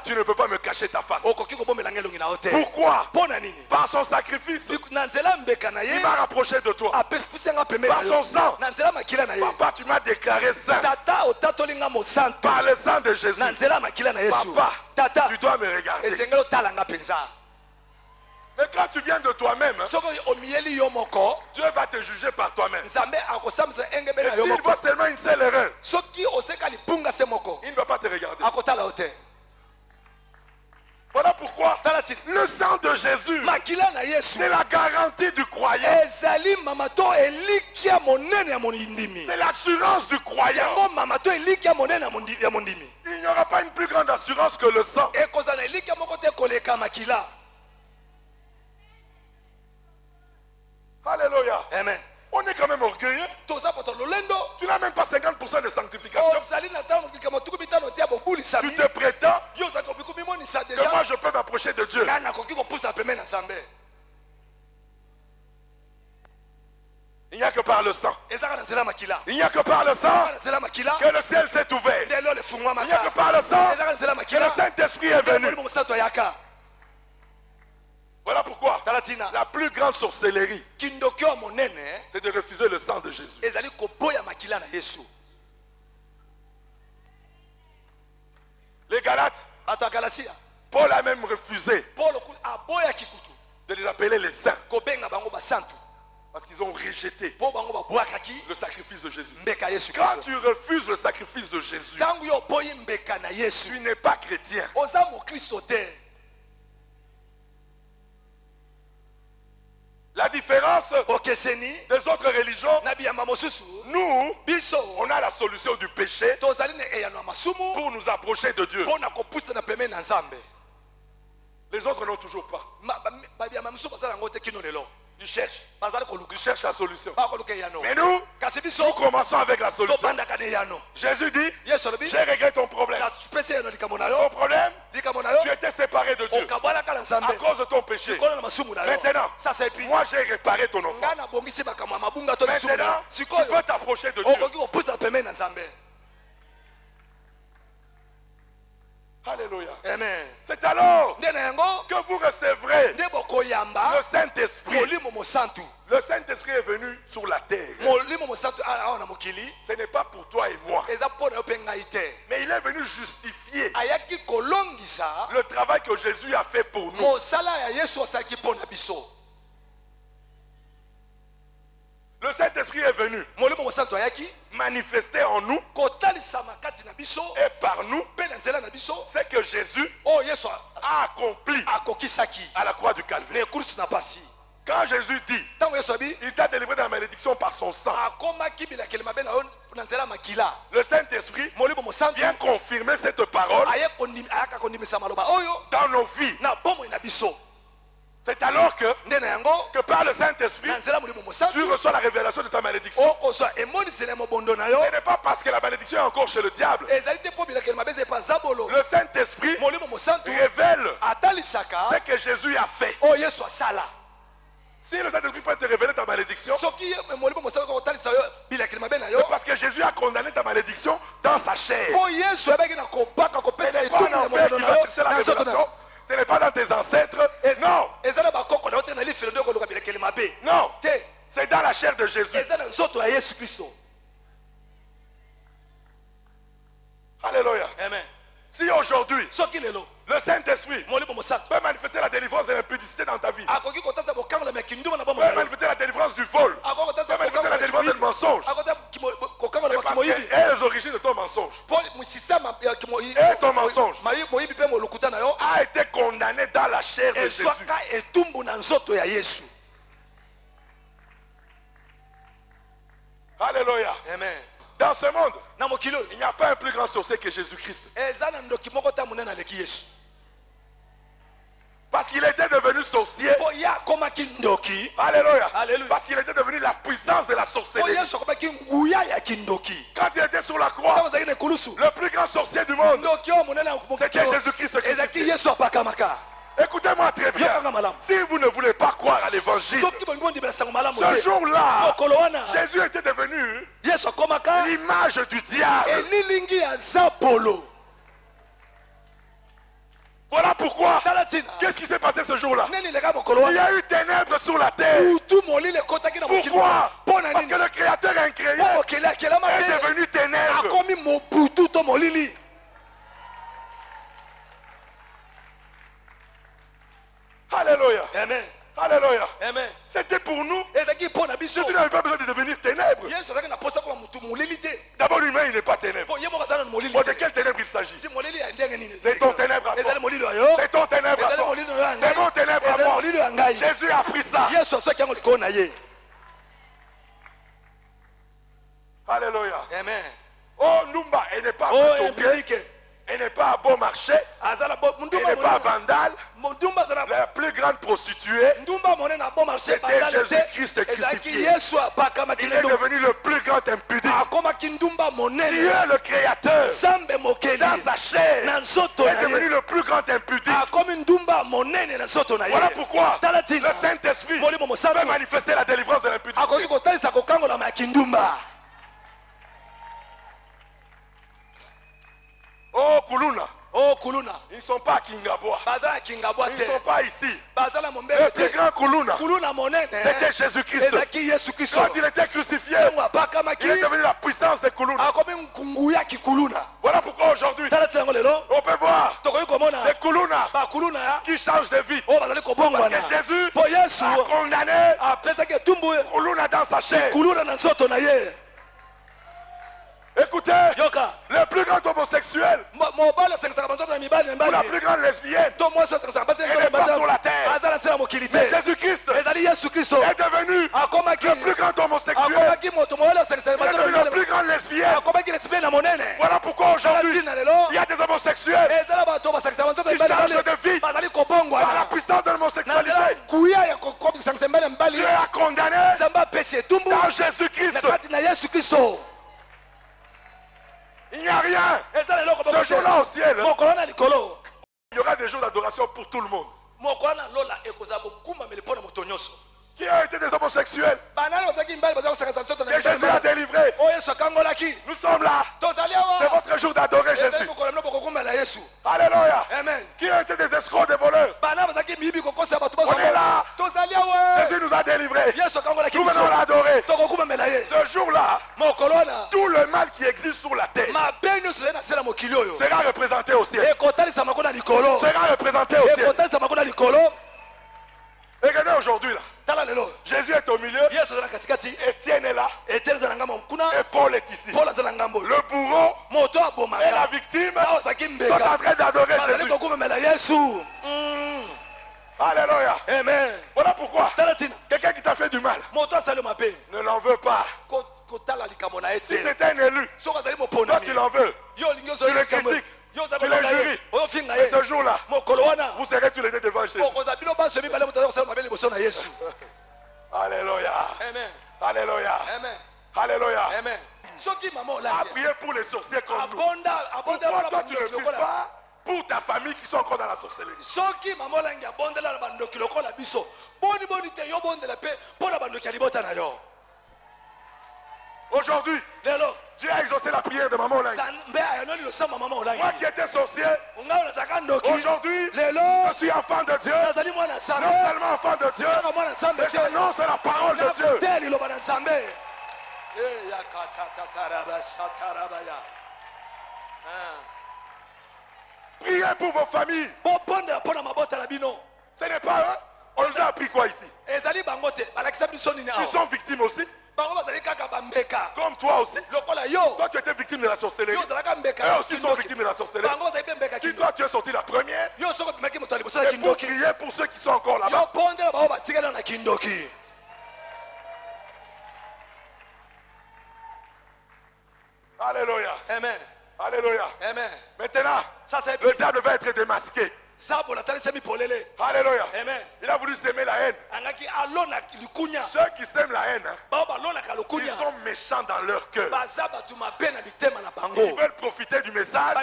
tu ne peux pas me cacher ta face. Pourquoi? Par son sacrifice, il m'a rapproché de toi. Par son sang, papa, tu m'as déclaré saint. Par le sang de Jésus, papa, tu dois me regarder. Mais quand tu viens de toi-même, Dieu va te juger par toi-même. Et s'il voit seulement une seule erreur, il ne va pas te regarder. Voilà pourquoi le sang de Jésus, c'est la garantie du croyant. C'est l'assurance du croyant. Il n'y aura pas une plus grande assurance que le sang. Alléluia. Amen. On est quand même orgueilleux. Tu n'as même pas 50% de sanctification. Tu te prétends que moi je peux m'approcher de Dieu. Il n'y a que par le sang. Il n'y a que par le sang que le ciel s'est ouvert. Il n'y a que par le sang que le Saint-Esprit est venu. Voilà pourquoi la plus grande sorcellerie, c'est de refuser le sang de Jésus. Les Galates, Paul a même refusé de les appeler les saints parce qu'ils ont rejeté le sacrifice de Jésus. Quand tu refuses le sacrifice de Jésus, tu n'es pas chrétien. La différence des autres religions, nous, on a la solution du péché pour nous approcher de Dieu. Les autres n'ont toujours pas. Ils cherchent la solution. Mais nous commençons avec la solution. Jésus dit, j'ai réglé ton problème. Ton problème, tu étais séparé de Dieu à cause de ton péché. Maintenant, moi j'ai réparé ton enfant. Maintenant, tu peux t'approcher de Dieu. Alléluia. Amen. C'est alors que vous recevrez le Saint-Esprit. Le Saint-Esprit est venu sur la terre. Ce n'est pas pour toi et moi. Mais il est venu justifier le travail que Jésus a fait pour nous. Le Saint-Esprit est venu manifester en nous et par nous ce que Jésus a accompli à la croix du Calvaire. Quand Jésus dit, il t'a délivré de la malédiction par son sang, le Saint-Esprit vient confirmer cette parole dans nos vies. C'est alors que par le Saint-Esprit, tu reçois la révélation de ta malédiction. Et n'est pas parce que la malédiction est encore chez le diable. Le Saint-Esprit révèle ce que Jésus a fait. Si le Saint-Esprit peut te révéler ta malédiction, c'est parce que Jésus a condamné ta malédiction dans sa chair. Ce n'est pas en enfer qui va chercher la révélation. Ce n'est pas dans tes ancêtres. Non. Non. C'est dans la chair de Jésus. Alléluia. Amen. Si aujourd'hui, Soki lelo. le Saint-Esprit Molimo mosato. peut manifester la délivrance et l'impudicité dans ta vie, Akoki kotaza bokanga le makinduma na peut bomo. manifester la délivrance du vol, Akoki peut kotaza manifester la délivrance du mensonge. Akoki kokanga le C'est parce makimoyibi. qu'elle est les origines de ton mensonge. Paul musisama kimoyi. Et ton mensonge Mayi moyibi pe molukuta na yo. a été condamné dans la chair de Jésus. Ezwaka etumbu na nzoto ya Yesu. Alléluia. Amen. Dans ce monde, Na mokilo. il n'y a pas un plus grand sorcier que Jésus-Christ. Ezana ndoki moko ta munena leki Yesu. Parce qu'il était devenu sorcier. Po ya komaki ndoki. Alléluia. Alléluia. Parce qu'il était devenu la puissance de la Po sorcellerie. Yesu komaki nguya ya kindoki. Quand il était sur la croix, Kama zaki ne kulusu. le plus grand sorcier du monde, Ndoki o munena c'était Jésus-Christ Ezaki crucifié. Yesu apakamaka. Écoutez-moi très bien. Yokanga malamu. Si vous ne voulez pas croire à l'évangile, Soki bongo ndibela sango malamu. ce jour-là, Mokolo wana. Jésus était devenu Yesu akomaka. l'image du diable. Elilingi ya Zapolo. Voilà pourquoi. Talatina. Qu'est-ce qui s'est passé ce jour-là? Neni lega mokolo Il y wana. a eu ténèbres sur la terre. Utu molile kotaki na mokili. Pourquoi? Pona Parce nini? que le Créateur incréé Mokele akela est mate. devenu ténèbres. Akomi mobutu to molili. Alléluia. Amen. Alléluia. Amen. C'était pour nous. Ezaki pona biso. Jésus n'avait pas besoin de devenir ténèbres. Yesu azaki na posa kwa mutu molili te. D'abord, l'humain, il n'est pas ténèbre. Po yemo kazana molili. Bon, de quel ténèbre il s'agit? Si molili ya ndenge nini? C'est ton ténèbre à toi. Ezali molili yo. C'est ton ténèbre à Ezali toi. molili yo ya ngai. C'est mon ténèbre à Ezali moi. molili ya ngai. Jésus a pris ça. Yesu asoki yango likolo na ye. Alléluia. Amen. Oh, Numba, elle n'est pas Oh, à implique. elle n'est pas à bon marché, Azala bo elle ndumba n'est pas monena. vandale. Ndumba zala La plus grande prostituée, ndumba monena bon marché c'était bandale te. Jésus-Christ Ezaki crucifié. Yesu apakama Il est kilendo. devenu le plus grand impudique. Akoma kindumba monene. Dieu, le Créateur, Zambe mokeli. dans sa chair, Na nzoto est na devenu ye. le plus grand impudique. Akomi ndumba monene na nzoto na ye. Voilà pourquoi le Talatina. Saint-Esprit Molimo peut mosantu. manifester la délivrance de l'impudique. Akoki kotalisa kokangola ma kindumba. Oh, Kuluna, Oh kuluna. ils ne sont pas à Kingaboa. Bazala kingabwa Ils te. ne sont pas ici. Bazala Le mombele plus te. grand Kuluna, Kuluna monene. c'était Jésus-Christ. Ezaki Yesu Kristo. Quand il était crucifié, Mungu apakamaki. il est devenu la puissance de Kuluna. Akomi nkunguya kikuluna. Voilà pourquoi aujourd'hui, Talatina yango lelo. on peut voir Tokoki komona. des Kuluna Ba kuluna ya. qui changent de vie. Oh bazali kobongwana. Parce que Jésus Po Yesu. a condamné Apesaki etumbu. Kuluna dans sa chair. Kuluna na nzoto na ye. Écoutez, Yoka. le plus grand homosexuel Mobala sengisaka banzoto na mibali na ou la mbali. plus grande lesbienne To mwasi sengisaka basi Elle n'est pas sur la terre. Azala sela mokili te. mais Jésus-Christ Ezali Yesu Kristo. est devenu Akomaki. le plus grand homosexuel. Akomaki moto mobala sengisaka Il est banzoto na devenu la mibali. plus grande lesbienne. Akomaki lesbienne na monene. Voilà pourquoi aujourd'hui, Talatina lelo. il y a des homosexuels Ezala bato basangisa banzoto na qui mibali. changent de vie Bazali par la kobongwana. puissance de Na nzela l'homosexualité. kuya ya kokobisangisa mbele mbali. Dieu a condamné Nzambe apesi etumbu. dans Jésus-Christ. Na kati na Yesu Kristo. Il n'y a rien. Ezala eloko Ce jour-là au ciel, mokolo na likolo. il y aura des jours d'adoration pour tout le monde. Mokolo na lola ekozala bokumameli mpo na moto nyonso. Qui ont été des homosexuels Banani bazalaki mbali bazali kosangisa nzoto na que Jésus a délivrés. oyo Yesu akangolaki. Nous sommes là. Tozali C'est awa. votre jour d'adorer Ezali Jésus. mokolo mino bokokumela Yesu. Alléluia. Amen. Qui ont été des escrocs, des voleurs. Bana bazalaki miyibi kokosa bato On est là. tozali awa. Jésus nous a délivrés. Yesu akangolaki Nous venons l'adorer. tokokumamela ye. Ce jour-là, Mokolo wana tout le mal qui existe sur la terre mabe nyonso ezali na se na mokili oyo sera représenté au ciel. ekotalisama ko na likolo. Sera représenté au ciel. Ekotalisama ko na likolo. Et regardez aujourd'hui là. Tala lelo. Jésus est au milieu. Yesu azala katikati. Étienne est là. Etienne azala ngambo kuna. Et Paul est ici. Paul azala ngambo. Le bourreau Moto et la abomaka. victime Awa ozalaki sont mbeka. en train d'adorer Bazali Jésus. kokumamela Yesu. Alléluia. Amen. Voilà pourquoi Tala tina. quelqu'un qui t'a fait du mal Moto asali mabe. ne l'en veut pas. Kotala likambo na ye Si te. c'était un élu, Soki azali toi moponami. tu l'en veux. Yo olingi Tu ozali le likambo. critiques. Yo Tu ozali le mokonga ye. juries. Oyofinga Et ye. ce jour-là, Mokolo wana. vous serez tous les deux devant Jésus. Okozala bino baso mibale moto azali kosala mabe liboso na Yesu. Alléluia. Amen. Alléluia. Amen. Alléluia. Amen. Soki mama À olaki. prier pour les sorciers comme nous. Abonda Pourquoi toi tu ne bandoki pries lokola. pas pour ta famille qui sont encore dans la sorcellerie? Soki mama olangi abondela na bandoki lokola biso. Boni boni te yo bondela pe mpo na bandoki ya libota na yo. Aujourd'hui, Lelo. Dieu a exaucé la prière de maman Olangi. Mbe ayanoli losamba mama olangi. Moi qui étais sorcier, Ungaona nazalaka ndoki. aujourd'hui, Lelo. je suis enfant de Dieu. Nazali mwana Non nzambe. seulement enfant de Dieu, Kaka mwana nzambe mais te. j'annonce la parole de Dieu. te liloba na nzambe. Yakatataraba satarabaya. Priez pour vos familles. Ce n'est pas eux. On nous a appris quoi ici? Ils sont victimes aussi. Comme toi aussi. Toi tu étais victime de la sorcellerie. Eux aussi sont victimes de la sorcellerie. Si toi tu es sorti la première, et pour prier pour ceux qui sont encore là-bas. Alléluia. Amen. Alléluia. Amen. Maintenant, le diable va être démasqué. Alléluia. Amen. Il a voulu s'aimer la haine. Ceux qui s'aiment la haine, ils sont méchants dans leur cœur. Ils veulent profiter du message. Oh,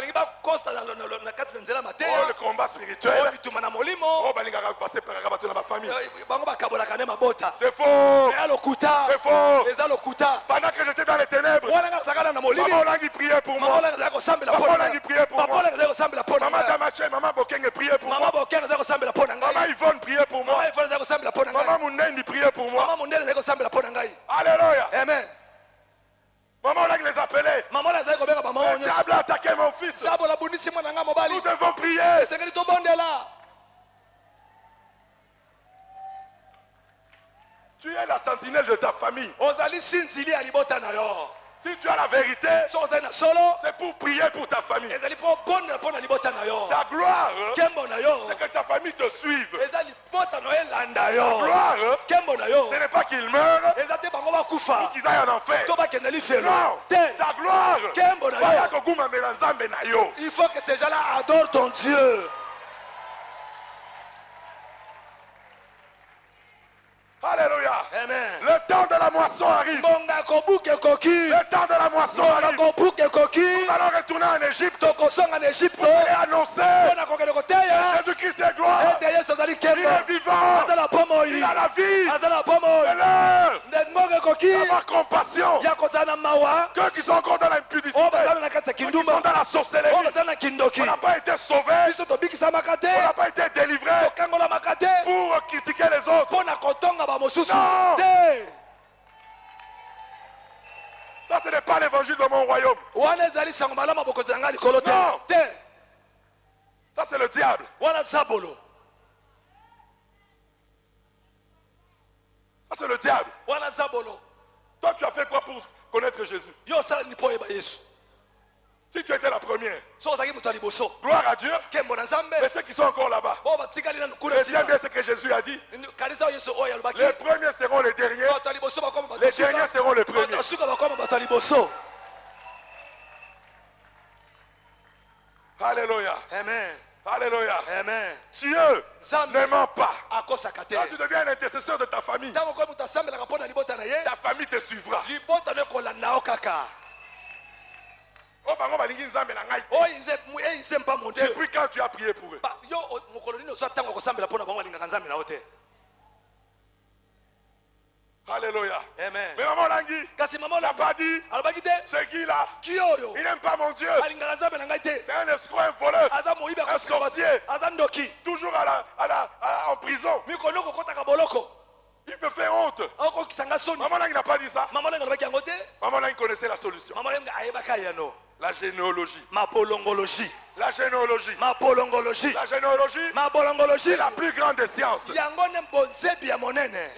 le combat spirituel. Oh, c'est faux. C'est faux. Pendant que j'étais dans les ténèbres, maman Olangi priait pour moi. Maman Olangi priait pour moi. Maman Damache, maman Bokenge priait pour moi. Maman Yvonne priait pour moi. Maman Mounendi priait pour moi. Alléluia. Amen. Maman Olangi les appelait. Le diable a attaqué mon fils. Nous devons prier. Tu es la sentinelle de ta famille. Si tu as la vérité, c'est pour prier pour ta famille. Ta gloire, c'est que ta famille te suive. Ta gloire, ce n'est pas qu'ils meurent ou qu'ils aillent en enfer. Non, ta gloire, il faut que ces gens-là adorent ton Dieu. Alléluia. Amen. Le temps de la moisson arrive. Le temps de la moisson arrive. Nous allons retourner en Égypte pour aller annoncer que Jésus-Christ est gloire. Il est vivant. Il a la vie. Et l'heure d'avoir compassion. Ceux qui sont encore dans l'impudicité, ceux qui sont dans la sorcellerie, on n'a pas été sauvés, on n'a pas été délivrés pour critiquer les autres. Non. Ça ce n'est pas l'évangile de mon royaume. Non. Ça c'est le diable. Ça c'est le diable. Toi tu as fait quoi pour connaître Jésus? Si tu étais la première, gloire à Dieu. Mais ceux qui sont encore là-bas, retiens bien ce que Jésus a dit. Les premiers seront les derniers. Les derniers seront les premiers. Alléluia. Amen. Alléluia. Amen. Dieu ne ment pas. Quand tu deviens un intercesseur de ta famille, ta famille te suivra. Depuis quand tu as prié pour eux? Alléluia. Amen. Mais maman Langui n'a pas dit c'est qui là? Il n'aime pas mon Dieu. C'est un escroc, un voleur, un sorcier. Toujours en prison. Il me fait honte. Maman Langui n'a pas dit ça. Maman Langui connaissait la solution. La généalogie. La généalogie. La généalogie, c'est la plus grande des sciences. Il n'y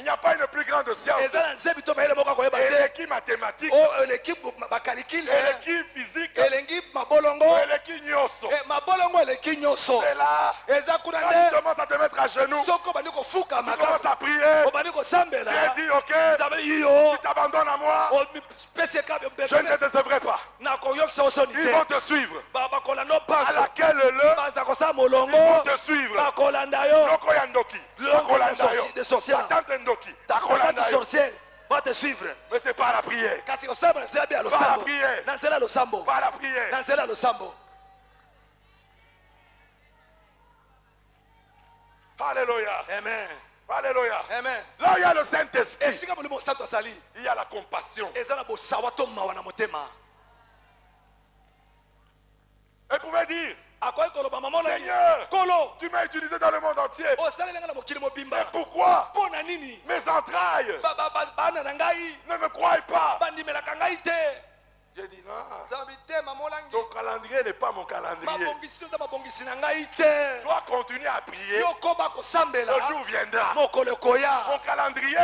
a pas une plus grande science. Et l'équipe mathématique, et l'équipe physique, et l'équipe nyoso. C'est là, quand tu commences à te mettre à genoux, tu commences à prier, tu as dit ok, tu t'abandonnes à moi, je ne te décevrai pas. Ils vont te suivre. À laquelle heure ils vont te suivre. Loko yandoki, des sorciers, va te suivre. Mais c'est pas la prière. Pas la prière. Pas la prière. Alléluia. Amen. Alléluia. Amen. Là il y a le Saint-Esprit. Il y a la compassion. Elle pouvait dire Seigneur, tu m'as utilisé dans le monde entier. Mais pourquoi mes entrailles ne me croient pas? J'ai dit non. Ton calendrier n'est pas mon calendrier. Toi, continue à prier. Le jour viendra. Mon calendrier,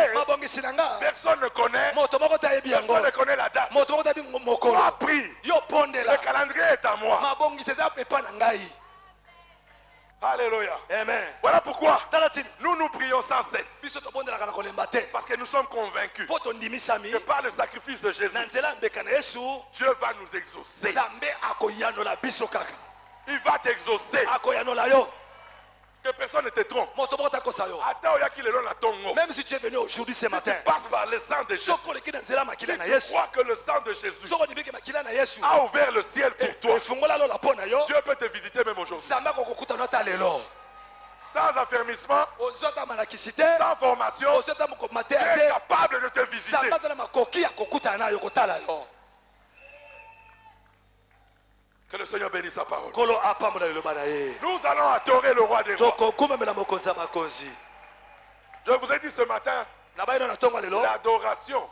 personne ne connaît. Personne ne connaît la date. Toi, prie. Le calendrier est à moi. Alléluia. Amen. Voilà pourquoi nous prions sans cesse. Parce que nous sommes convaincus que par le sacrifice de Jésus, Dieu va nous exaucer. Il va t'exaucer. Que personne ne te trompe. Même si tu es venu aujourd'hui ce matin, passe par le sang de Jésus. Tu crois que le sang de Jésus a ouvert le ciel pour toi. Dieu peut te visiter même aujourd'hui. Sans affermissement, sans formation, tu es capable de te visiter. Que le Seigneur bénisse sa parole. Nous allons adorer le roi des rois. Je vous ai dit ce matin, l'adoration,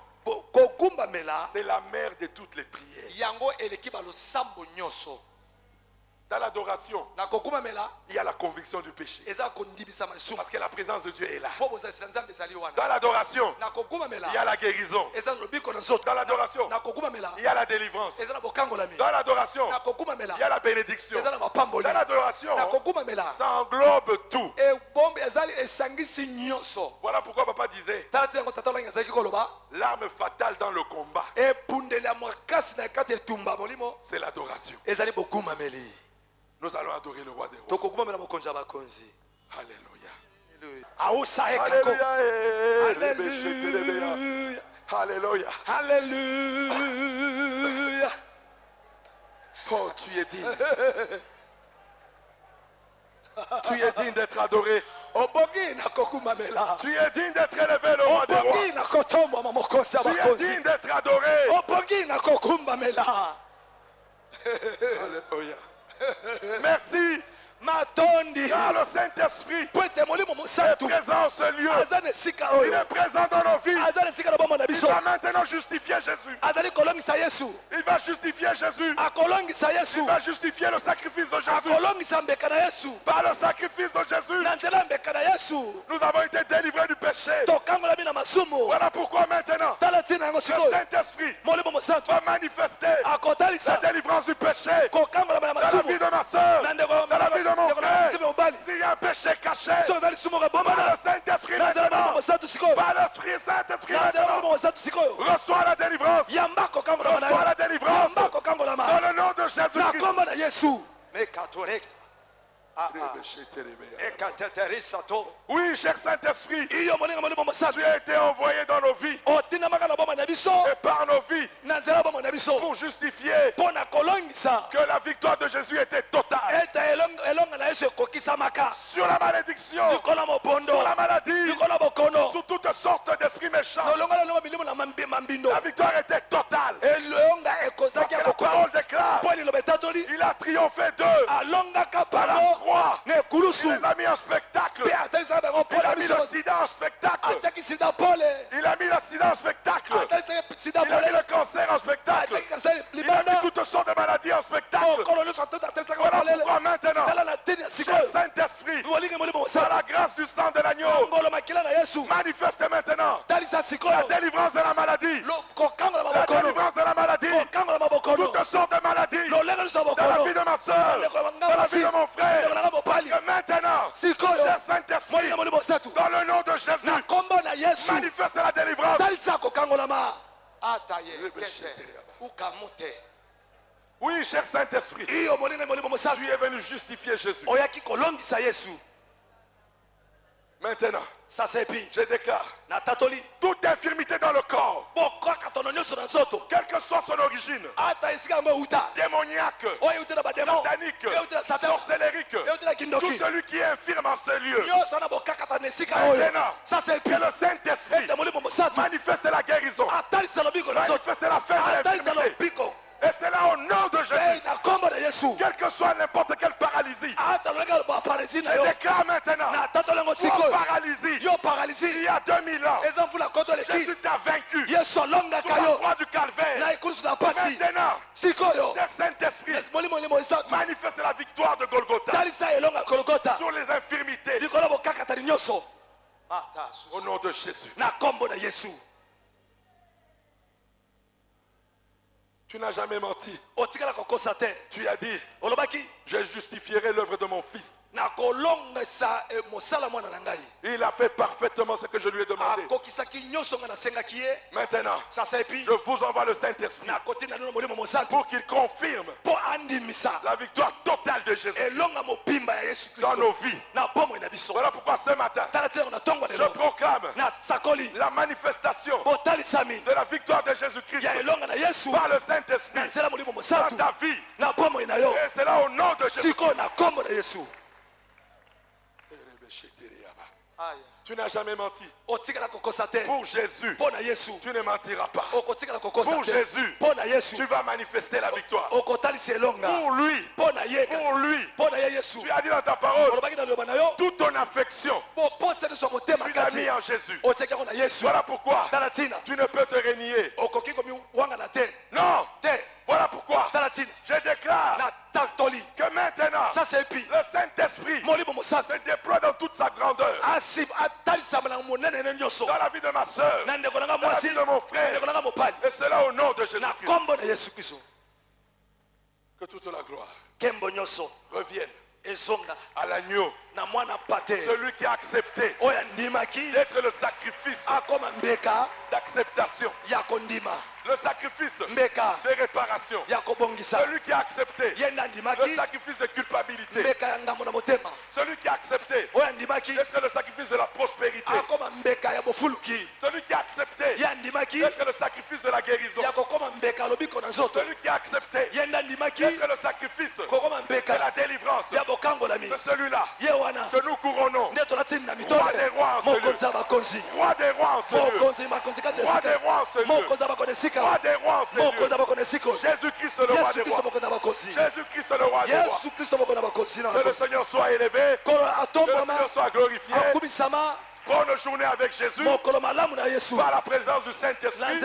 c'est la mère de toutes les prières. Dans l'adoration, il y a la conviction du péché. Parce que la présence de Dieu est là. Dans l'adoration, il y a la guérison. Dans l'adoration, il y a la délivrance. Dans l'adoration, il y a la bénédiction. Dans l'adoration, ça englobe tout. Voilà pourquoi papa disait l'arme fatale dans le combat, c'est l'adoration. Nous allons adorer le roi des rois. Alléluia. Alléluia. Alléluia. Oh, tu es digne. Tu es digne d'être adoré. Tu es digne d'être élevé, le roi des rois. Tu es digne d'être adoré. Alléluia. Merci. Car le Saint-Esprit est présent en ce lieu. Il est présent dans nos vies. Il va maintenant justifier Jésus. Il va justifier Jésus. Il va justifier le sacrifice de Jésus. Par le sacrifice de Jésus, nous avons été délivrés du péché. Voilà pourquoi maintenant le Saint-Esprit va manifester la délivrance du péché dans la vie de ma soeur, dans la vie de mon frère. S'il y a un péché caché, par le Saint-Esprit maintenant, par l'Esprit Saint-Esprit maintenant, reçois la délivrance. Reçois la délivrance dans le nom de Jésus-Christ. Oui, cher Saint-Esprit, tu as été envoyé dans nos vies et par nos vies pour justifier que la victoire de Jésus était totale sur la malédiction, sur la maladie, sur toutes sortes d'esprits méchants. La victoire était totale. Parce que la parole déclare, il a triomphé d'eux à la croix. Il les a mis en spectacle. Il a mis le sida en spectacle. Il a mis le sida en spectacle. Il a mis le cancer en spectacle. Il a mis toutes sortes de maladies en spectacle. Voilà pourquoi maintenant, cher Saint-Esprit, par la grâce du sang de l'agneau, manifeste maintenant la délivrance de la maladie. La délivrance de la maladie. Toutes sortes de maladies dans la vie de ma soeur, dans la vie de mon frère. Que maintenant, cher Saint-Esprit, dans le nom de Jésus, manifeste la délivrance. Oui, cher Saint-Esprit, tu es venu justifier Jésus. Maintenant, je déclare toute infirmité dans le corps, quelle que soit son origine, démoniaque, satanique, sorcellérique, tout celui qui est infirme en ce lieu, maintenant, que le Saint-Esprit manifeste la guérison, manifeste la fin de l'infirmité. Et c'est là au nom de Jésus, quelle que soit n'importe quelle paralysie, je déclare maintenant, soit paralysie, il y a 2000 ans, Jésus t'a vaincu sur la croix du calvaire. Maintenant, cher Saint-Esprit, manifeste la victoire de Golgotha sur les infirmités. Au nom de Jésus. Tu n'as jamais menti. Tu as dit, je justifierai l'œuvre de mon fils. Il a fait parfaitement ce que je lui ai demandé. Maintenant, je vous envoie le Saint-Esprit pour qu'il confirme la victoire totale de Jésus dans nos vies. Voilà pourquoi ce matin, je proclame la manifestation de la victoire de Jésus-Christ par le Saint-Esprit dans ta vie. Et c'est là au nom de Jésus. Tu n'as jamais menti. Pour Jésus, tu ne mentiras pas. Pour Jésus, tu vas manifester la victoire. Pour lui, tu as dit dans ta parole, toute ton affection, tu l'as mis en Jésus. Voilà pourquoi tu ne peux te renier. Non. Voilà pourquoi je déclare que maintenant le Saint-Esprit se déploie dans toute sa grandeur dans la vie de ma soeur, dans la vie de mon frère, et cela au nom de Jésus-Christ. Que toute la gloire revienne à l'agneau, celui qui a accepté d'être le sacrifice d'acceptation, le sacrifice de réparation, celui qui a accepté le sacrifice de culpabilité, celui qui a accepté d'être le sacrifice de la prospérité, celui qui a accepté d'être le sacrifice de la guérison, celui qui a accepté d'être le sacrifice de la délivrance. C'est celui-là que nous couronnons. Roi des rois en ce lieu. Roi des rois en ce lieu. Roi des rois en ce lieu. Roi des rois en ce lieu. Jésus-Christ le roi des rois. Jésus-Christ le roi des rois. Que le Seigneur soit élevé. Que le Seigneur soit glorifié. Bonne journée avec Jésus. Par la présence du Saint-Esprit.